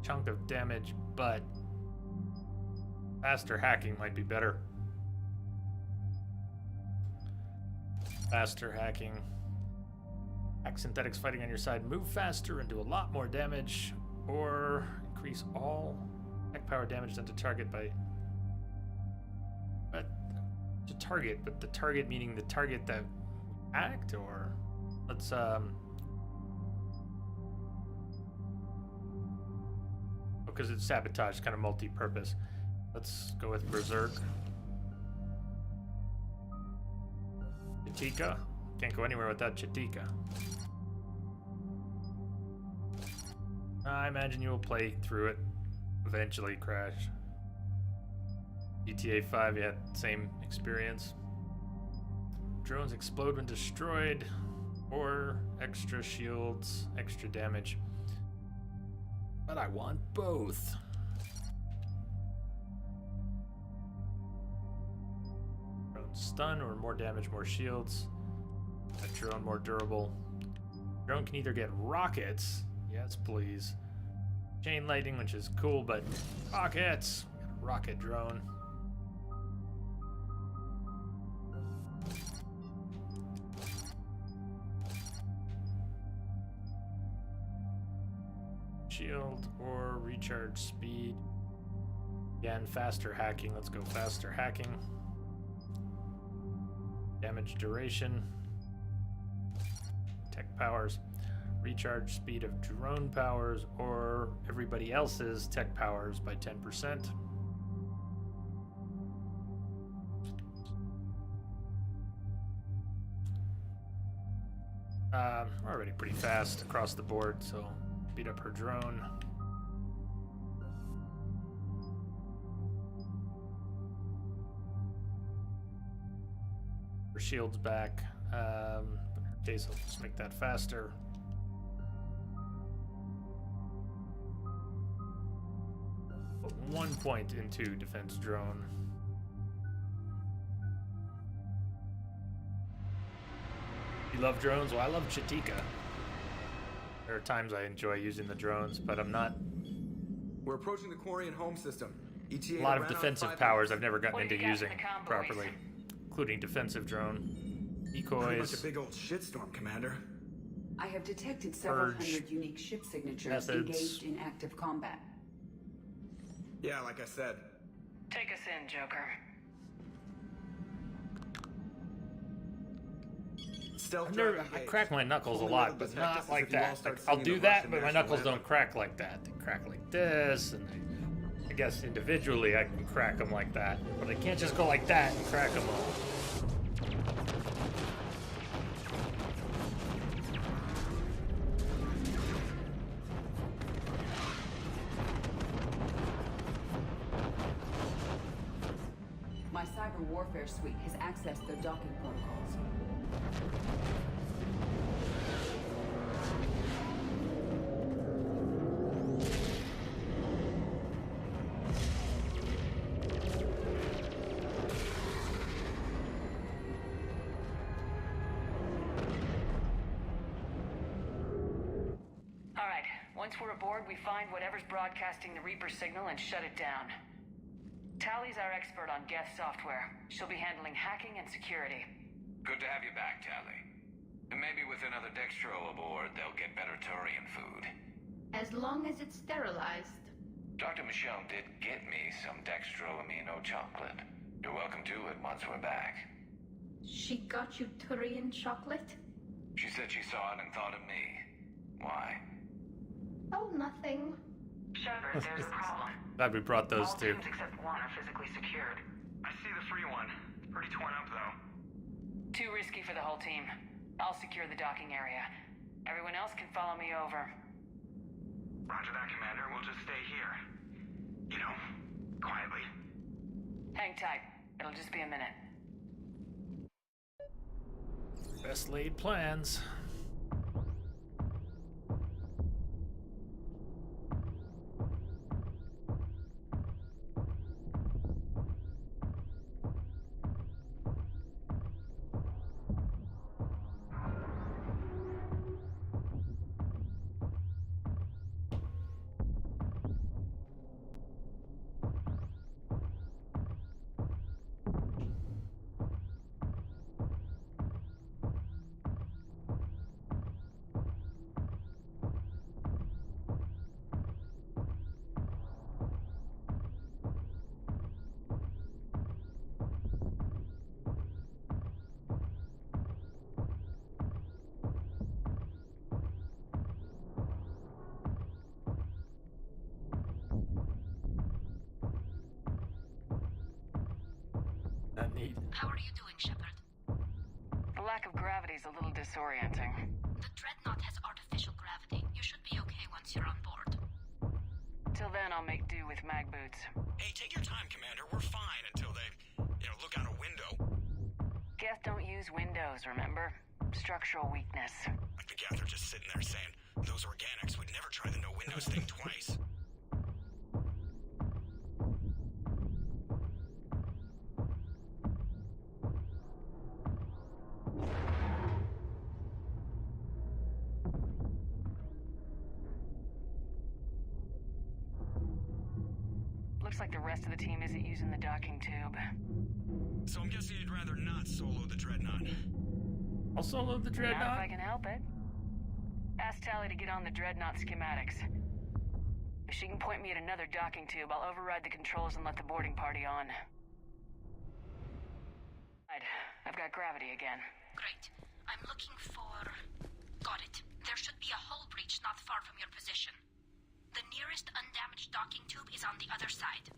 Chunk of damage, but faster hacking might be better. Faster hacking. Hack synthetics fighting on your side. Move faster and do a lot more damage, or increase all tech power damage done to target by. But to target, but the target meaning the target that hacked, or let's because it's sabotage, kind of multi-purpose. Let's go with Berserk. Chitika. Can't go anywhere without Chitika. I imagine you will play through it eventually, Crash. GTA 5, you had same experience. Drones explode when destroyed, or extra shields, extra damage. But I want both. Drone stun or more damage, more shields. A drone more durable. Drone can either get rockets, yes please. Chain lightning, which is cool, but rockets. We got a rocket drone. Shield or recharge speed. Again, faster hacking. Let's go faster hacking. Damage duration. Tech powers. Recharge speed of drone powers or everybody else's tech powers by 10%. We're already pretty fast across the board, so beat up her drone. Her shield's back. In her case, I'll just make that faster. Put 1 point into defense drone. You love drones? Well, I love Chitika. There are times I enjoy using the drones, but I'm not. We're approaching the Quarian home system. ETA A lot of defensive powers I've never gotten into using properly, including defensive drone, decoys. Pretty much a big old shitstorm, Commander. I have detected several Purge hundred unique ship signatures methods. engaged in active combat. Yeah, like I said. Take us in, Joker. I crack my knuckles a lot, but not like that. Like, I'll do that, but my knuckles don't crack like that. They crack like this, and I guess individually I can crack them like that, but I can't just go like that and crack them all. My cyber warfare suite has accessed their docking protocols. All right, once we're aboard, we find whatever's broadcasting the Reaper signal and shut it down. Tally's our expert on Geth software. She'll be handling hacking and security. Good to have you back, Tally. And maybe with another Dextro aboard, they'll get better Turian food. As long as it's sterilized. Dr. Michelle did get me some dextroamino chocolate. You're welcome to it once we're back. She got you Turian chocolate? She said she saw it and thought of me. Why? Oh, nothing. Shepard, there's a problem. Glad we brought those All two. teams except one are physically secured. I see the free one. It's pretty torn up, though. Too risky for the whole team. I'll secure the docking area. Everyone else can follow me over. Roger that, Commander. We'll just stay here. You know, quietly. Hang tight. It'll just be a minute. Best laid plans. Neat. How are you doing, Shepard? The lack of gravity is a little disorienting. The Dreadnought has artificial gravity. You should be okay once you're on board. Till then, I'll make do with mag boots. Hey, take your time, Commander. We're fine until they, look out a window. Geth don't use windows, remember? Structural weakness. Like the Geth are just sitting there saying, those organics would never try the no windows thing twice. Looks like the rest of the team isn't using the docking tube. So I'm guessing you'd rather not solo the Dreadnought. I'll solo the Not Dreadnought? if I can help it. Ask Tali to get on the Dreadnought schematics. If she can point me at another docking tube, I'll override the controls and let the boarding party on. I've got gravity again. Great. I'm looking for... Got it. There should be a hull breach not far from your position. The nearest undamaged docking tube is on the other side.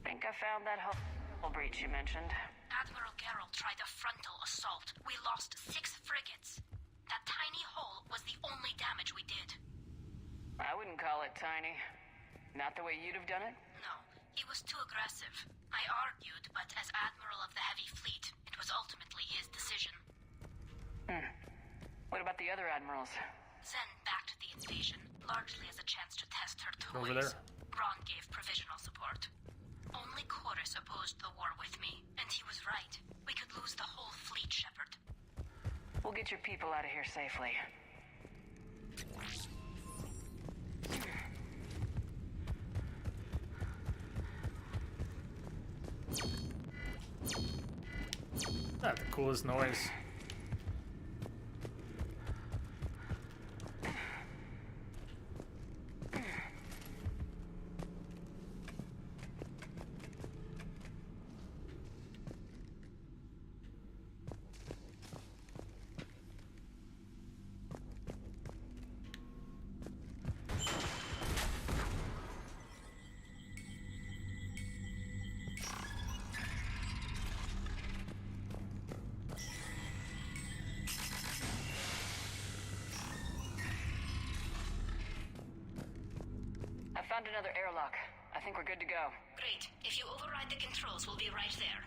Think I found that hull breach you mentioned. Admiral Geralt tried a frontal assault. We lost 6 frigates. That tiny hole was the only damage we did. I wouldn't call it tiny. Not the way you'd have done it? No, he was too aggressive. I argued, but as Admiral of the Heavy Fleet, it was ultimately his decision. What about the other admirals? Zen backed the invasion, largely as a chance to test her toys. Over there. Ron gave provisional support. Only Chorus opposed the war with me, and he was right. We could lose the whole fleet, Shepard. We'll get your people out of here safely. Not the coolest noise. I found another airlock. I think we're good to go. Great. If you override the controls, we'll be right there.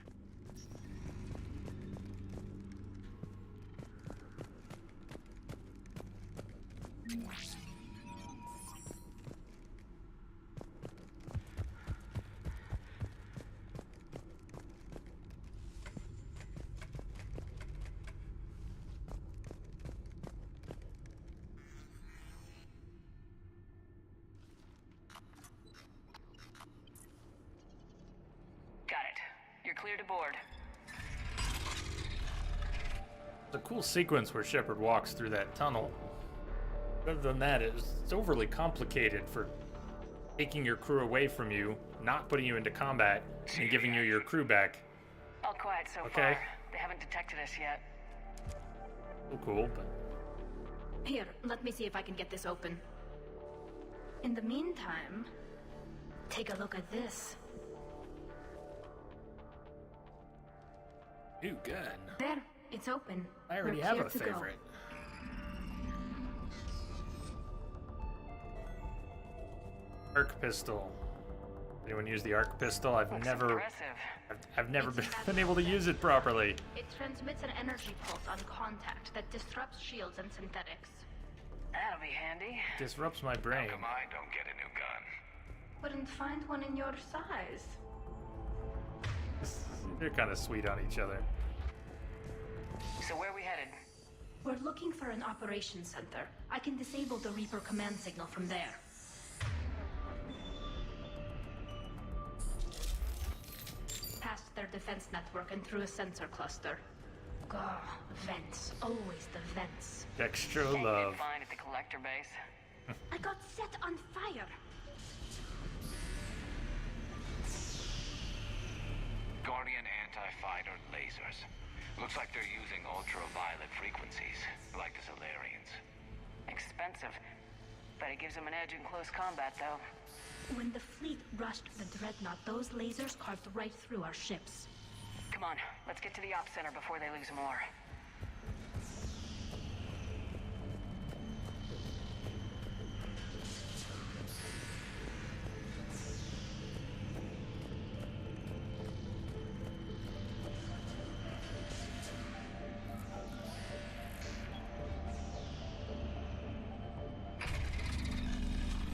Clear to board. It's a cool sequence where Shepard walks through that tunnel. Other than that, it's overly complicated for taking your crew away from you, not putting you into combat, and giving you your crew back. All quiet so Okay. far. They haven't detected us yet. Oh, cool, but Here, let me see if I can get this open. In the meantime, take a look at this. new gun. There, it's open. I already We're have clear a to go. favorite. Arc pistol. Anyone use the arc pistol? I've never been able to use it properly. It transmits an energy pulse on contact that disrupts shields and synthetics. That'll be handy. Disrupts my brain. How come I don't get a new gun? Wouldn't find one in your size. They're kind of sweet on each other. So where are we headed? We're looking for an operations center. I can disable the Reaper command signal from there. Past their defense network and through a sensor cluster. Gah, vents. Always the vents. Extra Can't love. get fine at the collector base. I got set on fire. Guardian anti-fighter lasers. Looks like they're using ultraviolet frequencies, like the Solarians. Expensive. But it gives them an edge in close combat, though. When the fleet rushed the Dreadnought, those lasers carved right through our ships. Come on, let's get to the op center before they lose more.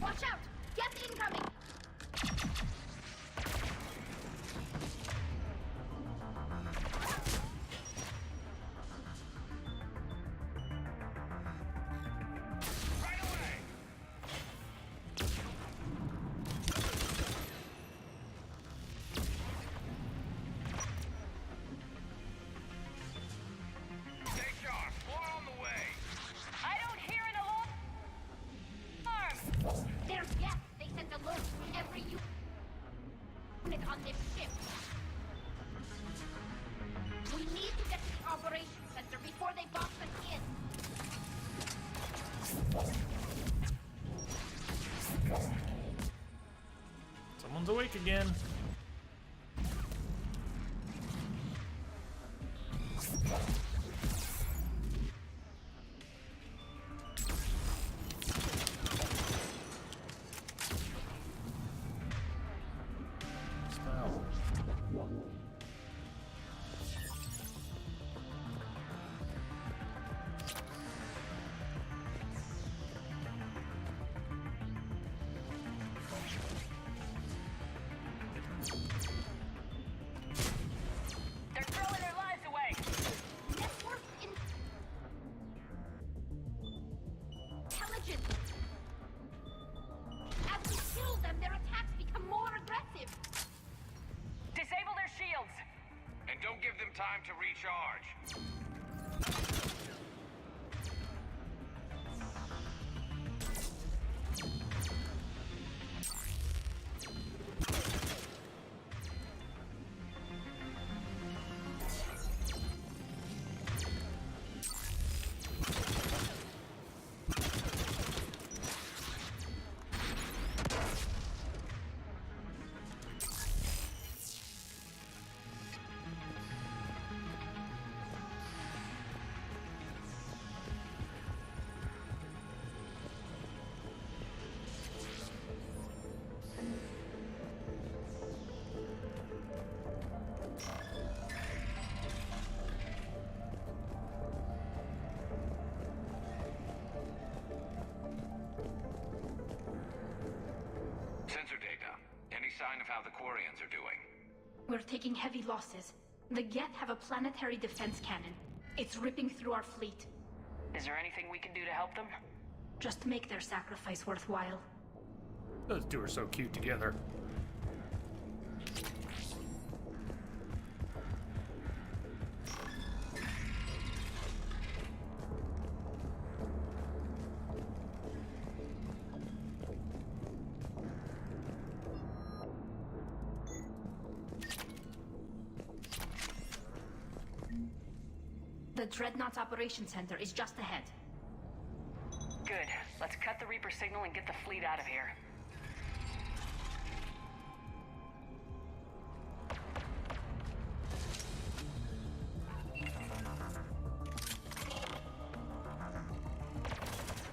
Watch out! Get incoming! Stay sharp, more on the way. I don't hear an alarm! They're yes! They sent alerts to every unit on this ship. We need to get to the operations center before they box us in. Someone's awake again. Spell. They're throwing their lives away! Network intelligence. As we kill them, their attacks become more aggressive. Disable their shields! And don't give them time to recharge. Sensor data. Any sign of how the Quarians are doing? We're taking heavy losses. The Geth have a planetary defense cannon. It's ripping through our fleet. Is there anything we can do to help them? Just make their sacrifice worthwhile. Those two are so cute together. The Dreadnought's operation center is just ahead. Good. Let's cut the Reaper signal and get the fleet out of here.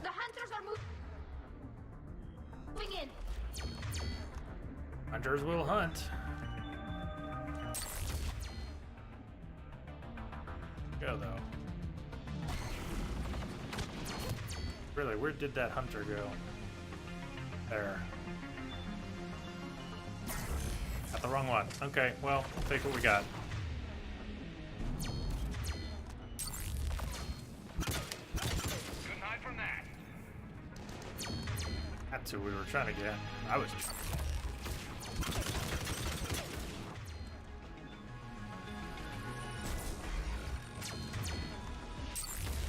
The hunters are moving in. Hunters will hunt. Go though. Really, where did that hunter go? There. Got the wrong one. Okay, well, we'll take what we got. Couldn't hide from that. That's who we were trying to get. I was trying to get.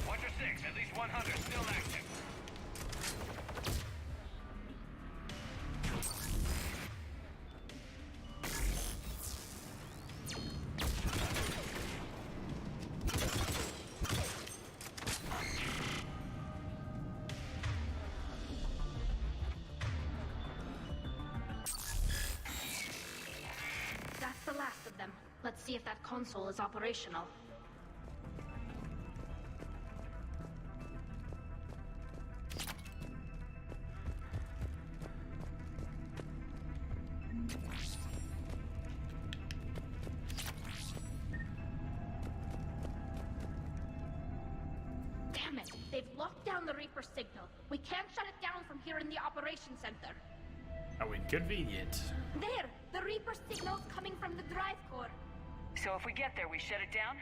Watcher 6, at least 100 still active. That's the last of them. Let's see if that console is operational. Damn it! They've locked down the Reaper signal. We can't shut it down from here in the operation center. How inconvenient. There! The Reaper signal's coming from the drive core. So if we get there, we shut it down?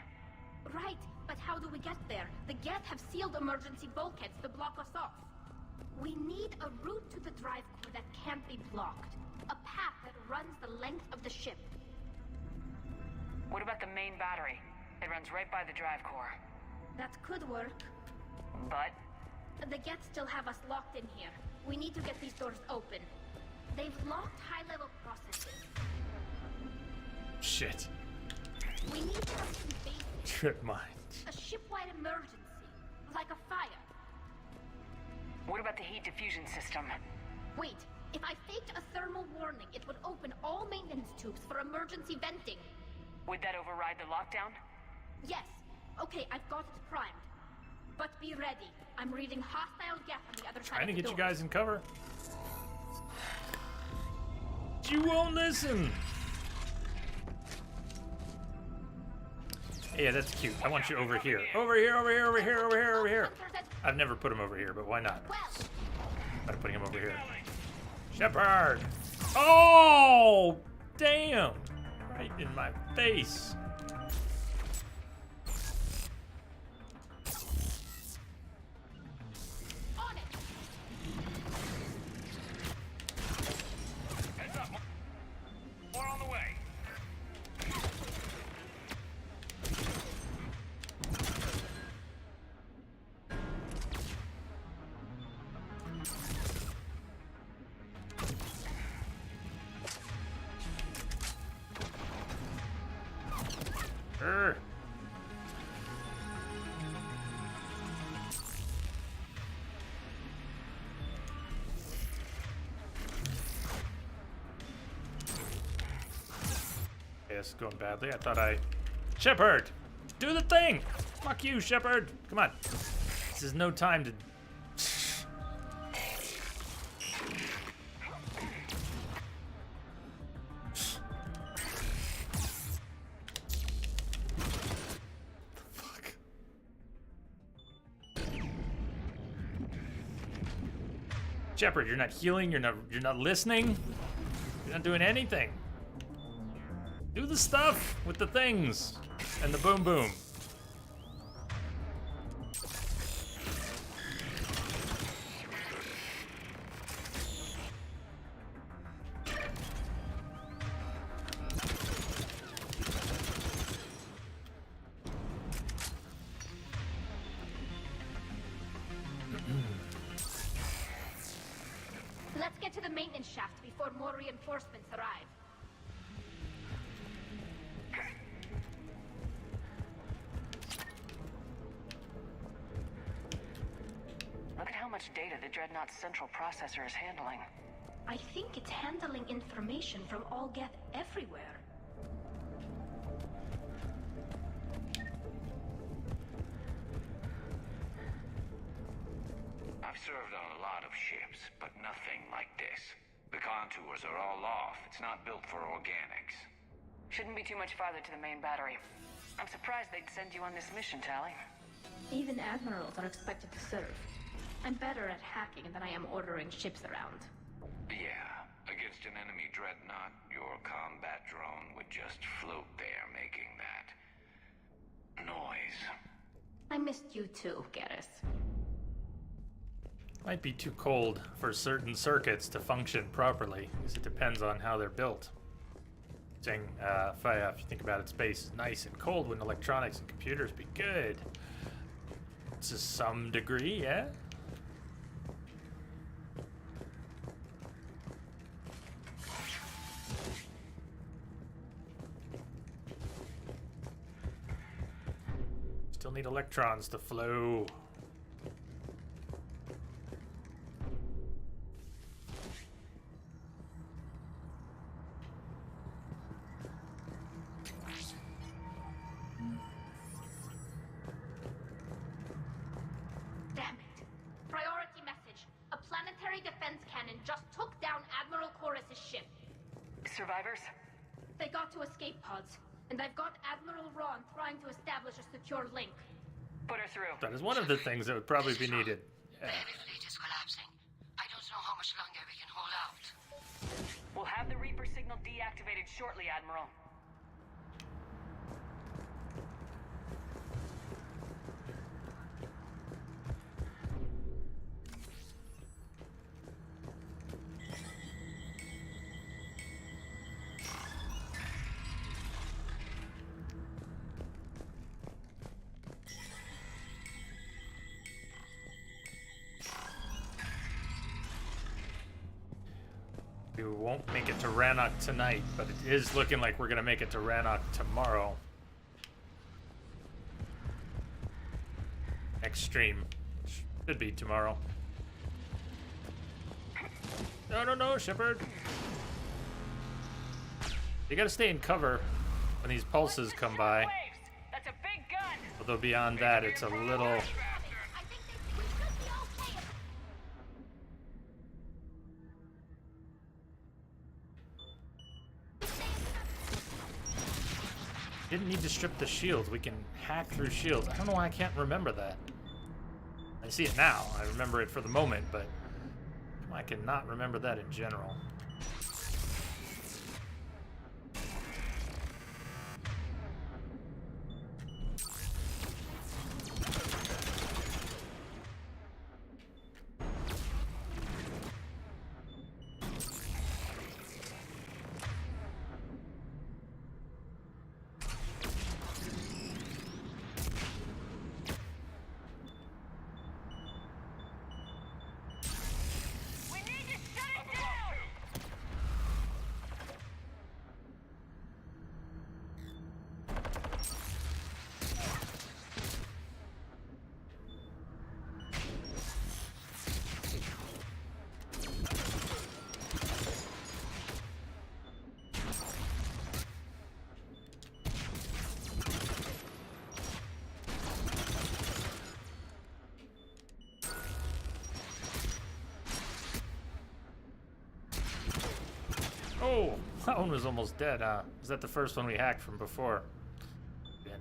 Right, but how do we get there? The Geth have sealed emergency bulkheads to block us off. We need a route to the drive core that can't be blocked. A path that runs the length of the ship. What about the main battery? It runs right by the drive core. That could work. But? The Geth still have us locked in here. We need to get these doors open. They've locked high-level processes. Shit. We need something basic. Trip mine. A ship-wide emergency. Like a fire. What about the heat diffusion system? Wait, if I faked a thermal warning, it would open all maintenance tubes for emergency venting. Would that override the lockdown? Yes. Okay, I've got it primed. But be ready. I'm reading hostile Geth on the other side Trying to of the get you door. guys in cover. You won't listen. Yeah, that's cute. I want you over here. Over here, over here, over here, over here, over here. I've never put him over here, but why not? I'm putting him over here. Shepard! Oh! Damn! Right in my face. Heads up. More on the way. This is going badly. I thought I... Shepard! Do the thing! Fuck you, Shepard! Come on. This is no time to... Fuck. Shepard, you're not healing, you're not listening. You're not doing anything. Do the stuff with the things and the boom boom. Let's get to the maintenance shaft before more reinforcements arrive. data the Dreadnought's central processor is handling. I think it's handling information from all Geth everywhere. I've served on a lot of ships, but nothing like this. The contours are all off. It's not built for organics. Shouldn't be too much farther to the main battery. I'm surprised they'd send you on this mission, Tali. Even admirals are expected to serve. I'm better at hacking than I am ordering ships around. Yeah, against an enemy dreadnought, your combat drone would just float there making that noise. I missed you too, Garrus. Might be too cold for certain circuits to function properly, because it depends on how they're built. Saying, if you think about it, space is nice and cold, wouldn't electronics and computers be good? To some degree, yeah? Still need electrons to flow. Damn it. Priority message. A planetary defense cannon just took down Admiral Chorus's ship. Survivors? They got to escape pods, and I've got Admiral Ron trying to establish a secure link. Put her through. That is one of the things that would probably be needed. Yeah. Fleet is collapsing. I don't know how much longer we can hold out. We'll have the Reaper signal deactivated shortly, Admiral. We won't make it to Rannoch tonight, but it is looking like we're gonna make it to Rannoch tomorrow. Next stream. Should be tomorrow. No, Shepard. You gotta stay in cover when these pulses come by. That's a big gun. Although beyond that, it's a little... Didn't need to strip the shields. We can hack through shields. I don't know why I can't remember that. I see it now. I remember it for the moment, but I cannot remember that in general. Oh, that one was almost dead, huh? Is that the first one we hacked from before? Ben.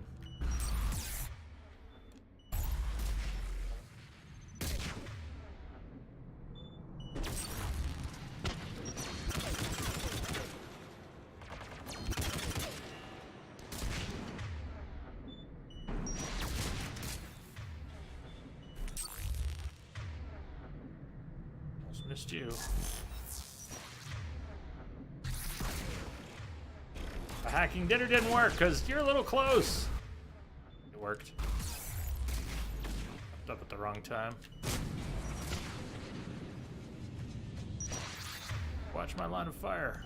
Almost missed you. The hacking did or didn't work, because you're a little close. It worked. Up at the wrong time. Watch my line of fire.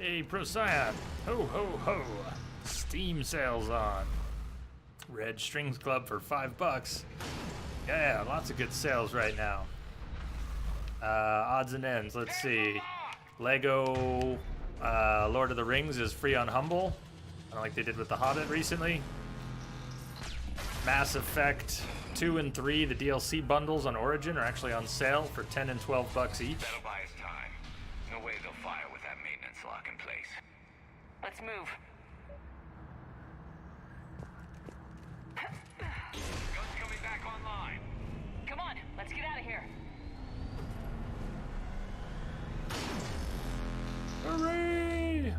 Hey, Procyon. Ho, ho, ho. Steam sales on. Red Strings Club for $5. Yeah, lots of good sales right now. Odds and ends. Let's see. Lego Lord of the Rings is free on Humble. Kind of like they did with The Hobbit recently. Mass Effect 2 and 3, the DLC bundles on Origin are actually on sale for $10 and $12 each. That'll buy us time. No way they'll fire with that maintenance lock in place. Let's move. Guns coming back online. Come on, let's get out of here. Hooray!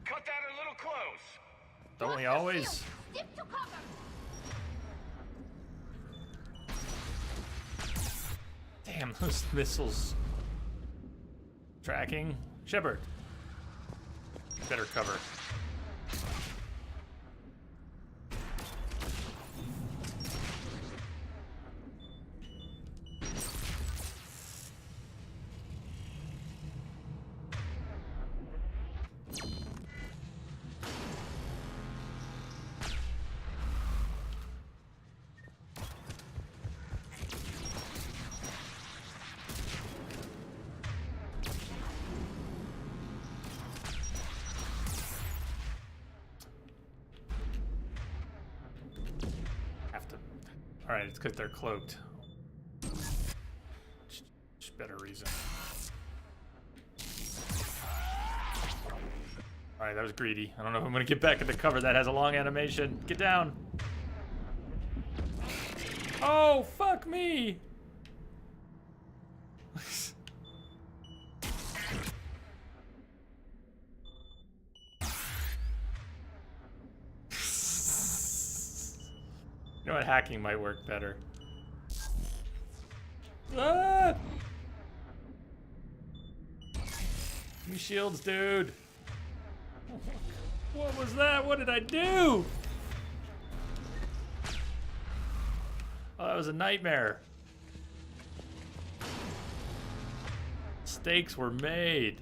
Cut that a little close. Don't we always? Dip to cover. Damn, those missiles. Tracking. Shepard. Better cover. Alright, it's because they're cloaked. Just better reason. Alright, that was greedy. I don't know if I'm gonna get back in the cover. That has a long animation. Get down! Oh, fuck me! You know what? Hacking might work better. Ah! New shields, dude. What was that? What did I do? Oh, that was a nightmare. Mistakes were made.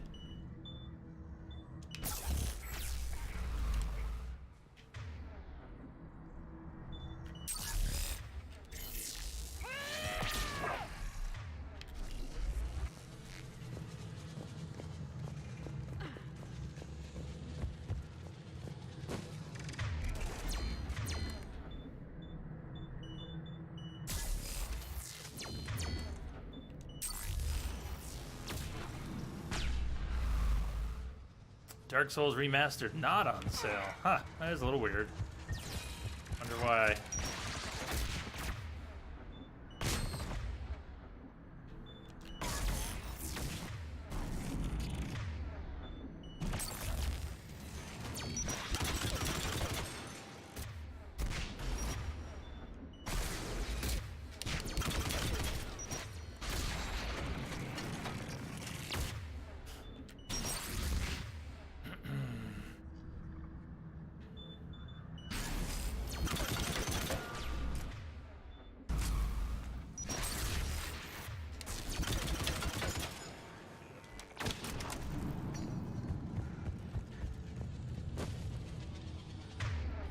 Dark Souls Remastered not on sale. Huh, that is a little weird. Wonder why.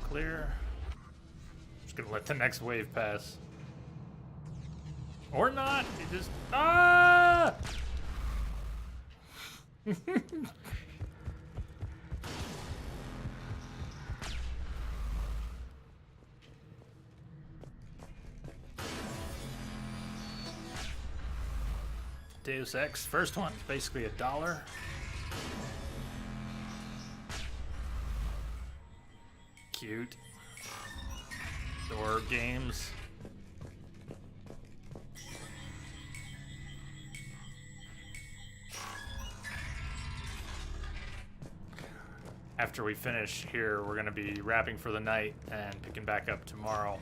Clear. Just gonna let the next wave pass. Or not. It just. Ah! Deus Ex, first one, basically $1. Cute. Door games. After we finish here, we're going to be wrapping for the night and picking back up tomorrow.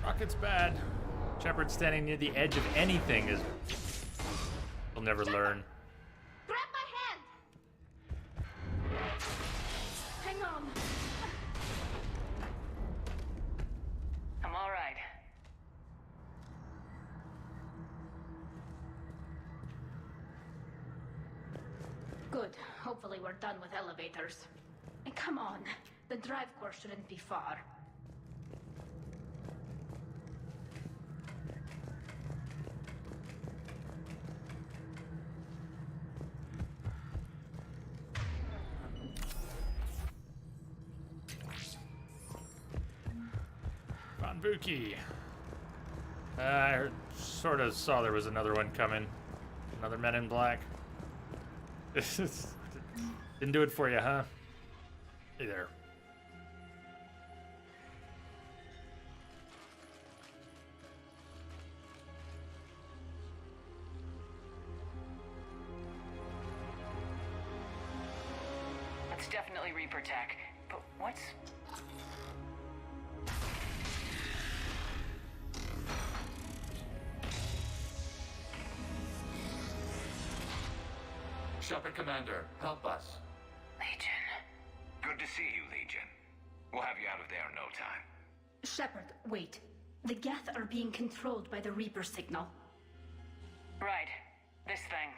Rocket's bad. Shepard standing near the edge of anything is never learn. Grab my hand! Hang on. I'm all right. Good. Hopefully we're done with elevators. And come on, the drive course shouldn't be far. Von Buki. I sort of saw there was another one coming. Another Men in Black. Didn't do it for you, huh? Hey there. That's definitely Reaper tech. But what's... Shepard Commander, help us. Legion. Good to see you, Legion. We'll have you out of there in no time. Shepard, wait. The Geth are being controlled by the Reaper signal. Right. This thing.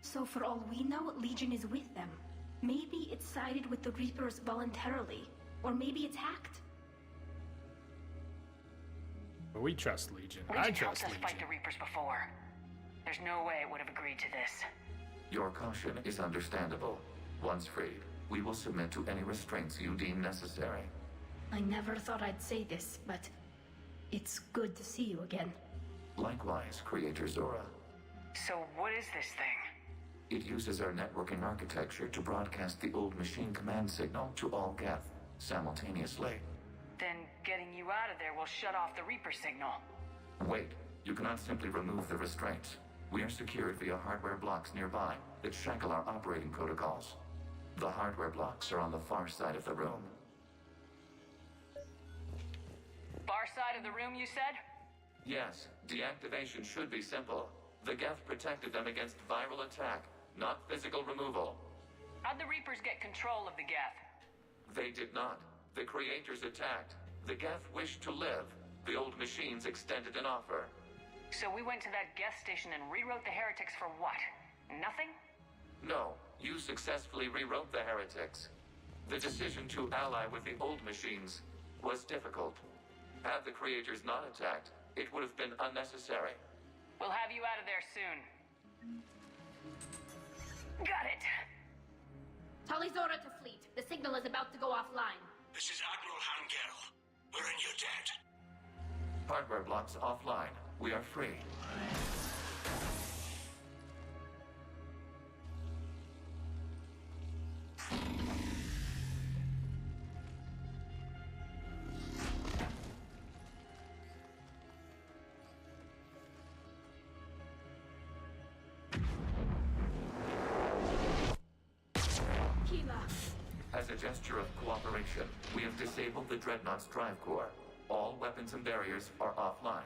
So for all we know, Legion is with them. Maybe it sided with the Reapers voluntarily. Or maybe it's hacked. But we trust Legion. Legion I helped trust us Legion. fight the Reapers before. There's no way it would have agreed to this. Your caution is understandable. Once freed, we will submit to any restraints you deem necessary. I never thought I'd say this, but it's good to see you again. Likewise, Creator Zora. So what is this thing? It uses our networking architecture to broadcast the old machine command signal to all Geth simultaneously. Then getting you out of there will shut off the Reaper signal. Wait, you cannot simply remove the restraints. We are secured via hardware blocks nearby that shackle our operating protocols. The hardware blocks are on the far side of the room. Far side of the room, you said? Yes, deactivation should be simple. The Geth protected them against viral attack, not physical removal. How'd the Reapers get control of the Geth? They did not. The Creators attacked. The Geth wished to live. The old machines extended an offer. So we went to that Geth station and rewrote the heretics for what? Nothing? No, you successfully rewrote the heretics. The decision to ally with the old machines was difficult. Had the Creators not attacked, it would have been unnecessary. We'll have you out of there soon. Got it. Talizora to fleet. The signal is about to go offline. This is Admiral Hangel. We're in your debt. Hardware blocks offline. We are free. As a gesture of cooperation, we have disabled the Dreadnought's drive core. All weapons and barriers are offline.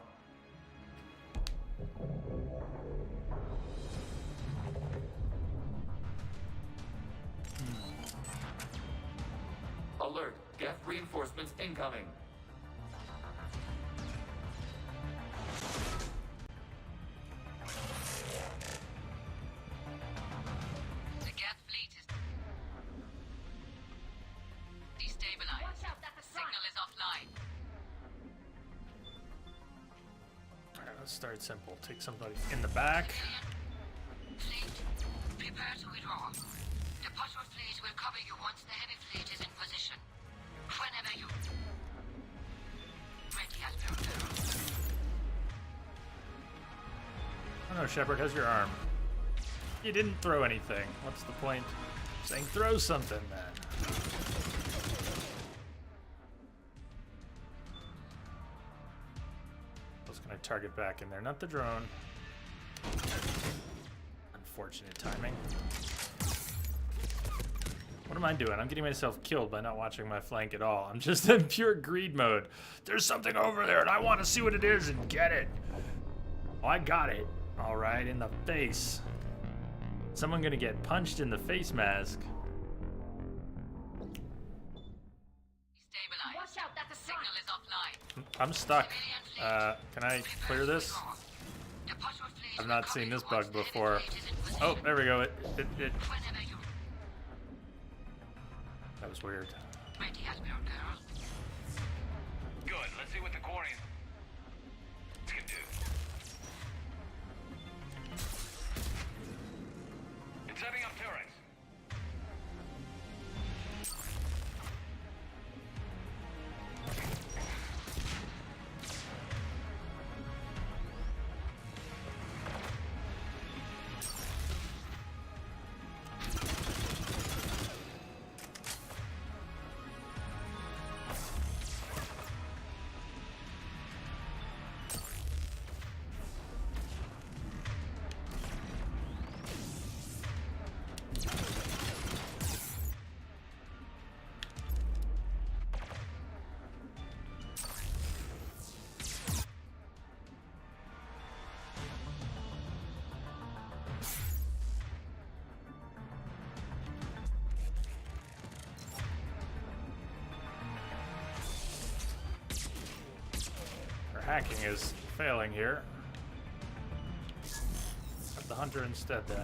Alert! Geth reinforcements incoming! The Geth fleet is destabilized. Watch out, that's a Signal is offline. Alright, let's start simple. Take somebody in the back. Fleet, prepare to withdraw. The Potter fleet will cover you once the heavy fleet is in position. Whenever you... Ready as per order. Oh no, Shepard, how's your arm? You didn't throw anything. What's the point? Saying throw something then. I was gonna target back in there, not the drone. Unfortunate timing. What am I doing? I'm getting myself killed by not watching my flank at all. I'm just in pure greed mode. There's something over there and I want to see what it is and get it. Oh, I got it. All right, in the face. Someone gonna get punched in the face mask. Watch out, that's a signal is offline. I'm stuck. Can I clear this? I've not seen this bug before. Oh, there we go. It. That was weird. Good. Let's see what the quarries can do. It's setting up turrets. Hacking is failing here. Have the hunter instead then.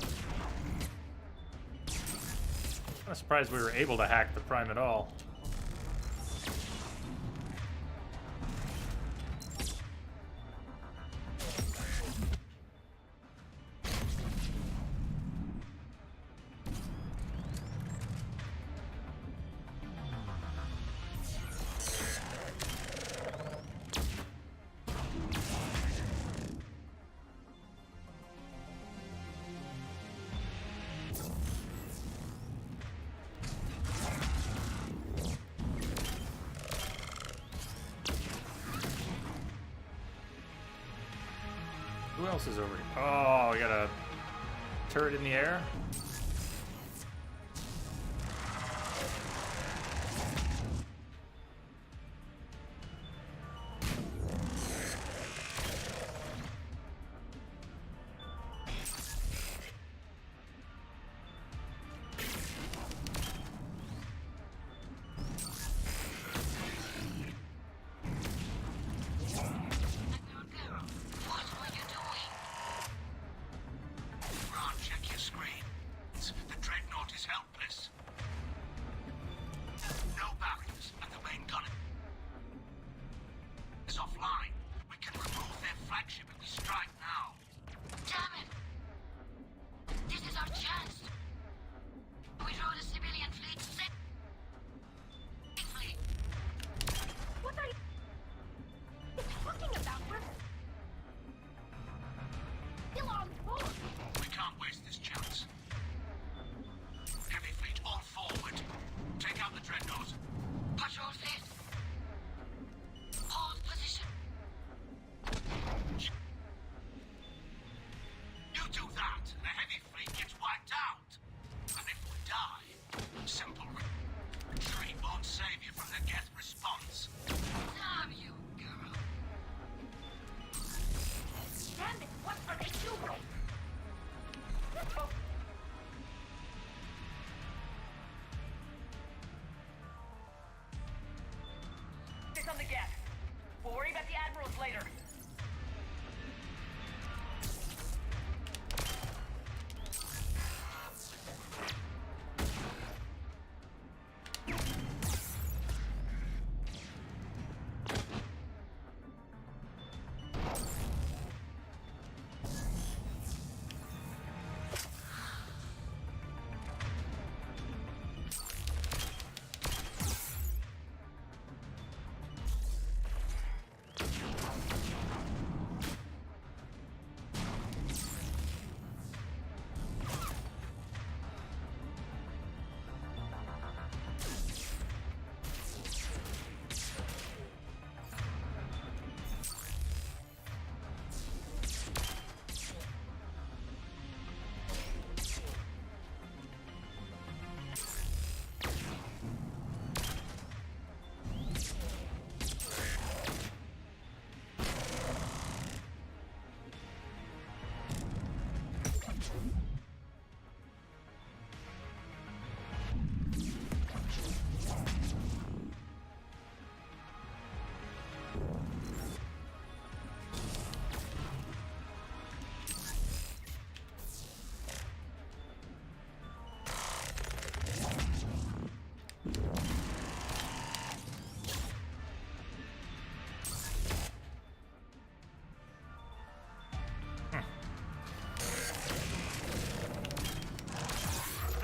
I'm surprised we were able to hack the Prime at all. Who else is over here? Oh, we got a turret in the air.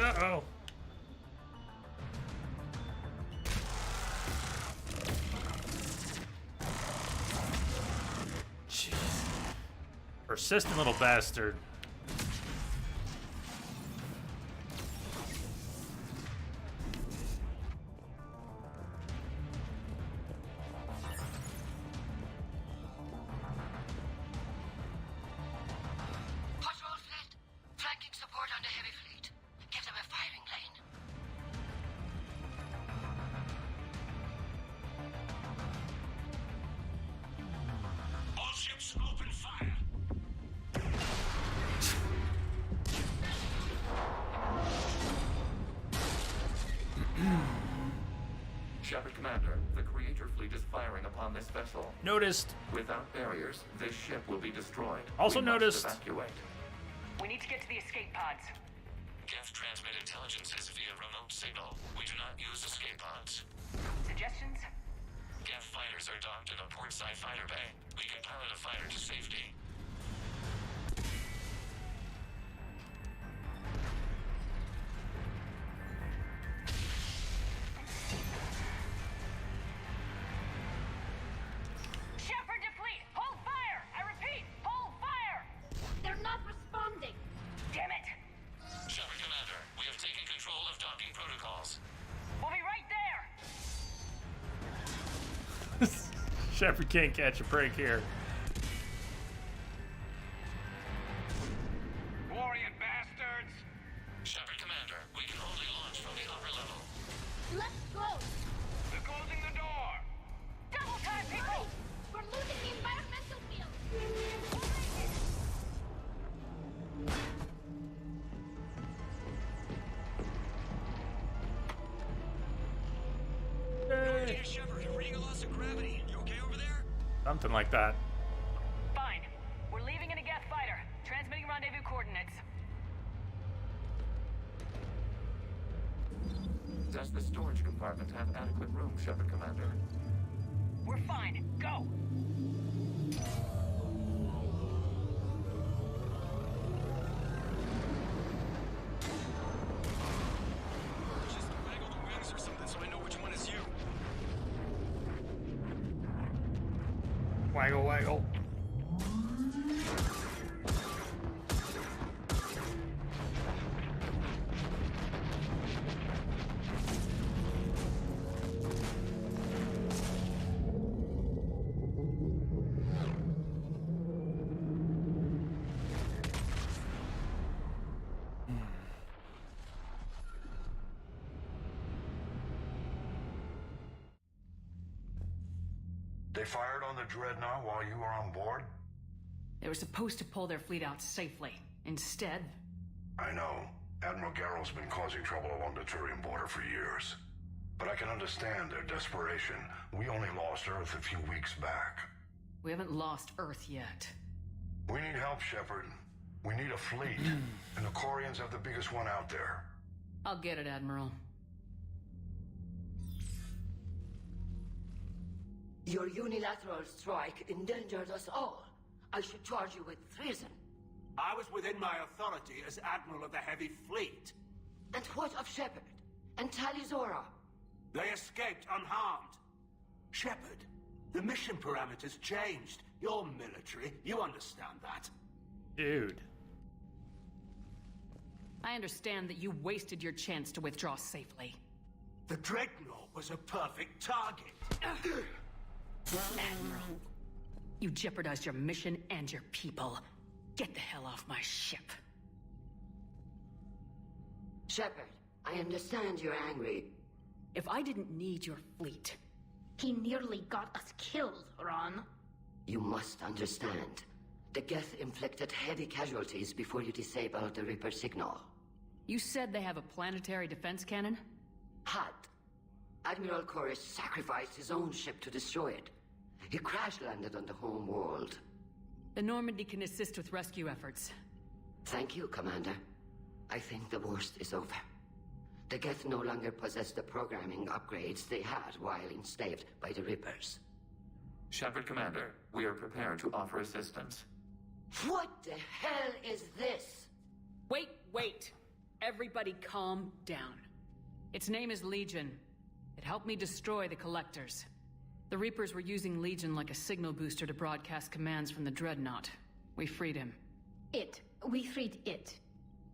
Uh-oh. Jeez. Persistent little bastard. Shepard Commander, the Creator fleet is firing upon this vessel. Noticed. Without barriers, this ship will be destroyed. Also We must noticed. Evacuate. We need to get to the escape pods. Geth transmit intelligences via remote signal. We do not use escape pods. Suggestions? Geth fighters are docked in a portside fighter bay. We can pilot a fighter to safety. Shepard to fleet! Hold fire! I repeat, hold fire! They're not responding. Damn it! Shepard Commander, we have taken control of docking protocols. We'll be right there! Shepard can't catch a break here. Warrior bastards! Shepard Commander, we can only launch from the upper level. Let's go. They're closing the door! Double time, people! We're losing the environmental field. Hey. Shepard, I'm reading a loss of gravity. You okay over there? Something like that. Fine. We're leaving in a Geth fighter. Transmitting rendezvous coordinates. Does the storage compartment have adequate room, Shepard Commander? We're fine. Go! Just waggle the wings or something so I know which one is you. Waggle, waggle. They fired on the Dreadnought while you were on board? They were supposed to pull their fleet out safely. Instead... I know. Admiral Garrel's been causing trouble along the Turian border for years. But I can understand their desperation. We only lost Earth a few weeks back. We haven't lost Earth yet. We need help, Shepard. We need a fleet. And the Corians have the biggest one out there. I'll get it, Admiral. Your unilateral strike endangered us all. I should charge you with treason. I was within my authority as Admiral of the Heavy Fleet. And what of Shepard? And Talizora? They escaped unharmed. Shepard, the mission parameters changed. You're military. You understand that. Dude. I understand that you wasted your chance to withdraw safely. The Dreadnought was a perfect target. Admiral, you jeopardized your mission and your people. Get the hell off my ship. Shepard, I understand you're angry. If I didn't need your fleet... He nearly got us killed, Ron. You must understand. The Geth inflicted heavy casualties before you disabled the Reaper signal. You said they have a planetary defense cannon? Had. Admiral Koris sacrificed his own ship to destroy it. He crash-landed on the home world. The Normandy can assist with rescue efforts. Thank you, Commander. I think the worst is over. The Geth no longer possess the programming upgrades they had while enslaved by the Reapers. Shepard Commander, we are prepared to offer assistance. What the hell is this? Wait! Everybody calm down. Its name is Legion. It helped me destroy the Collectors. The Reapers were using Legion like a signal booster to broadcast commands from the Dreadnought. We freed him. We freed it.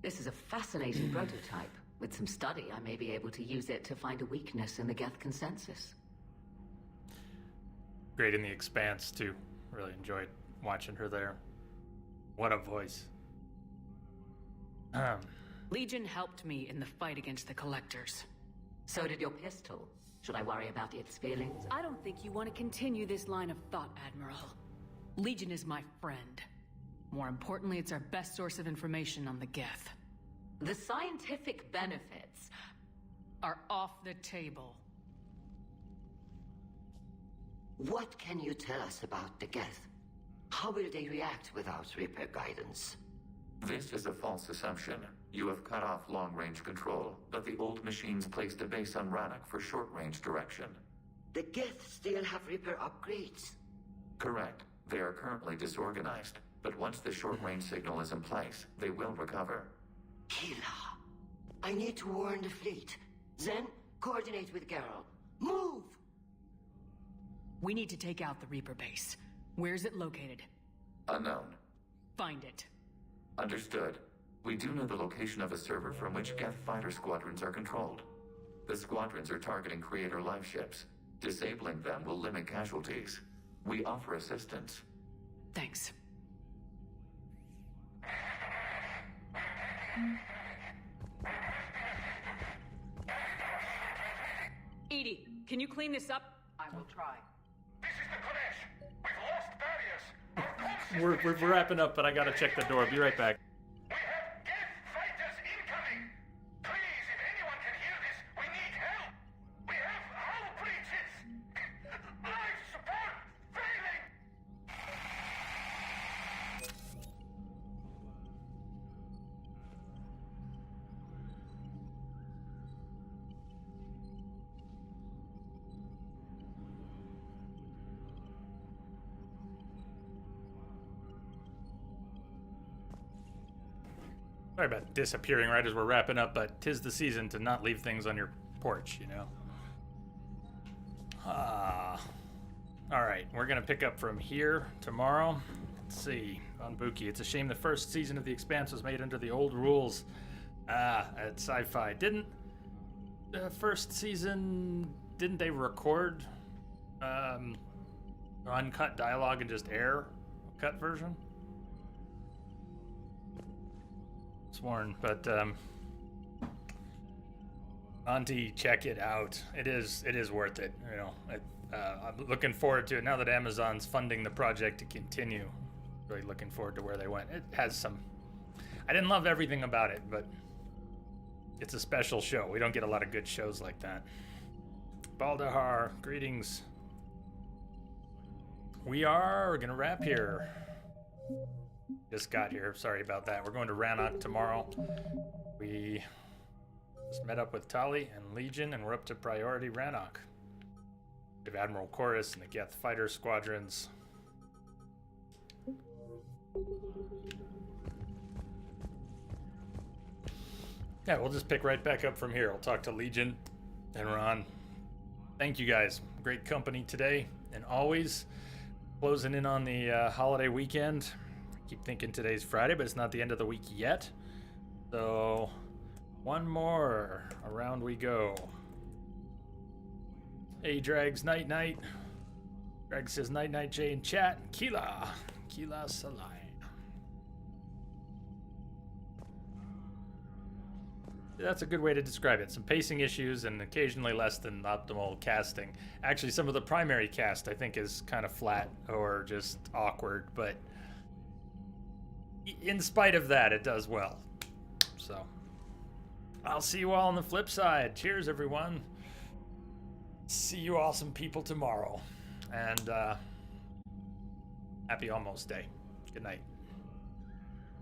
This is a fascinating prototype. With some study, I may be able to use it to find a weakness in the Geth consensus. Great in The Expanse, too. Really enjoyed watching her there. What a voice. Legion helped me in the fight against the Collectors. So did your pistol. Should I worry about its feelings? I don't think you want to continue this line of thought, Admiral. Legion is my friend. More importantly, it's our best source of information on the Geth. The scientific benefits are off the table. What can you tell us about the Geth? How will they react without Reaper guidance? This is a false assumption. You have cut off long-range control, but the old machines placed a base on Rannoch for short-range direction. The Geth still have Reaper upgrades? Correct. They are currently disorganized, but once the short-range signal is in place, they will recover. Keelah, I need to warn the fleet. Then, coordinate with Geralt. Move! We need to take out the Reaper base. Where is it located? Unknown. Find it. Understood. We do know the location of a server from which Geth fighter squadrons are controlled. The squadrons are targeting Creator live ships. Disabling them will limit casualties. We offer assistance. Thanks. Edie, can you clean this up? I will try. This is the Kodesh. We've lost barriers. We're wrapping up, but I gotta check the door. Be right back. We have Geth fighters incoming. Please, if anyone can hear this, we need help. We have hull breaches. Life support failing. Sorry about disappearing right as we're wrapping up, but 'tis the season to not leave things on your porch, you know? Alright, we're gonna pick up from here tomorrow. Let's see. Von Buki, it's a shame the first season of The Expanse was made under the old rules. At Sci-Fi. Didn't the first season, didn't they record uncut dialogue and just air a cut version? Sworn, but Auntie, check it out. It is worth it. You know, I'm looking forward to it now that Amazon's funding the project to continue. Really looking forward to where they went. It has some. I didn't love everything about it, but it's a special show. We don't get a lot of good shows like that. Baldahar, greetings. We're gonna wrap here. Just got here. Sorry about that. We're going to Rannoch tomorrow. We just met up with Tali and Legion, and we're up to Priority Rannoch. We have Admiral Chorus and the Geth fighter squadrons. Yeah, we'll just pick right back up from here. We'll talk to Legion and Ron. Thank you guys. Great company today, and always closing in on the holiday weekend. Keep thinking today's Friday, but it's not the end of the week yet. So, one more. Around we go. Hey, Drags, night. Drag says night, Jay in chat. Keelah Saline. That's a good way to describe it. Some pacing issues and occasionally less than optimal casting. Actually, some of the primary cast, I think, is kind of flat or just awkward, but in spite of that, it does well. So, I'll see you all on the flip side. Cheers, everyone. See you awesome people tomorrow. And happy almost day. Good night.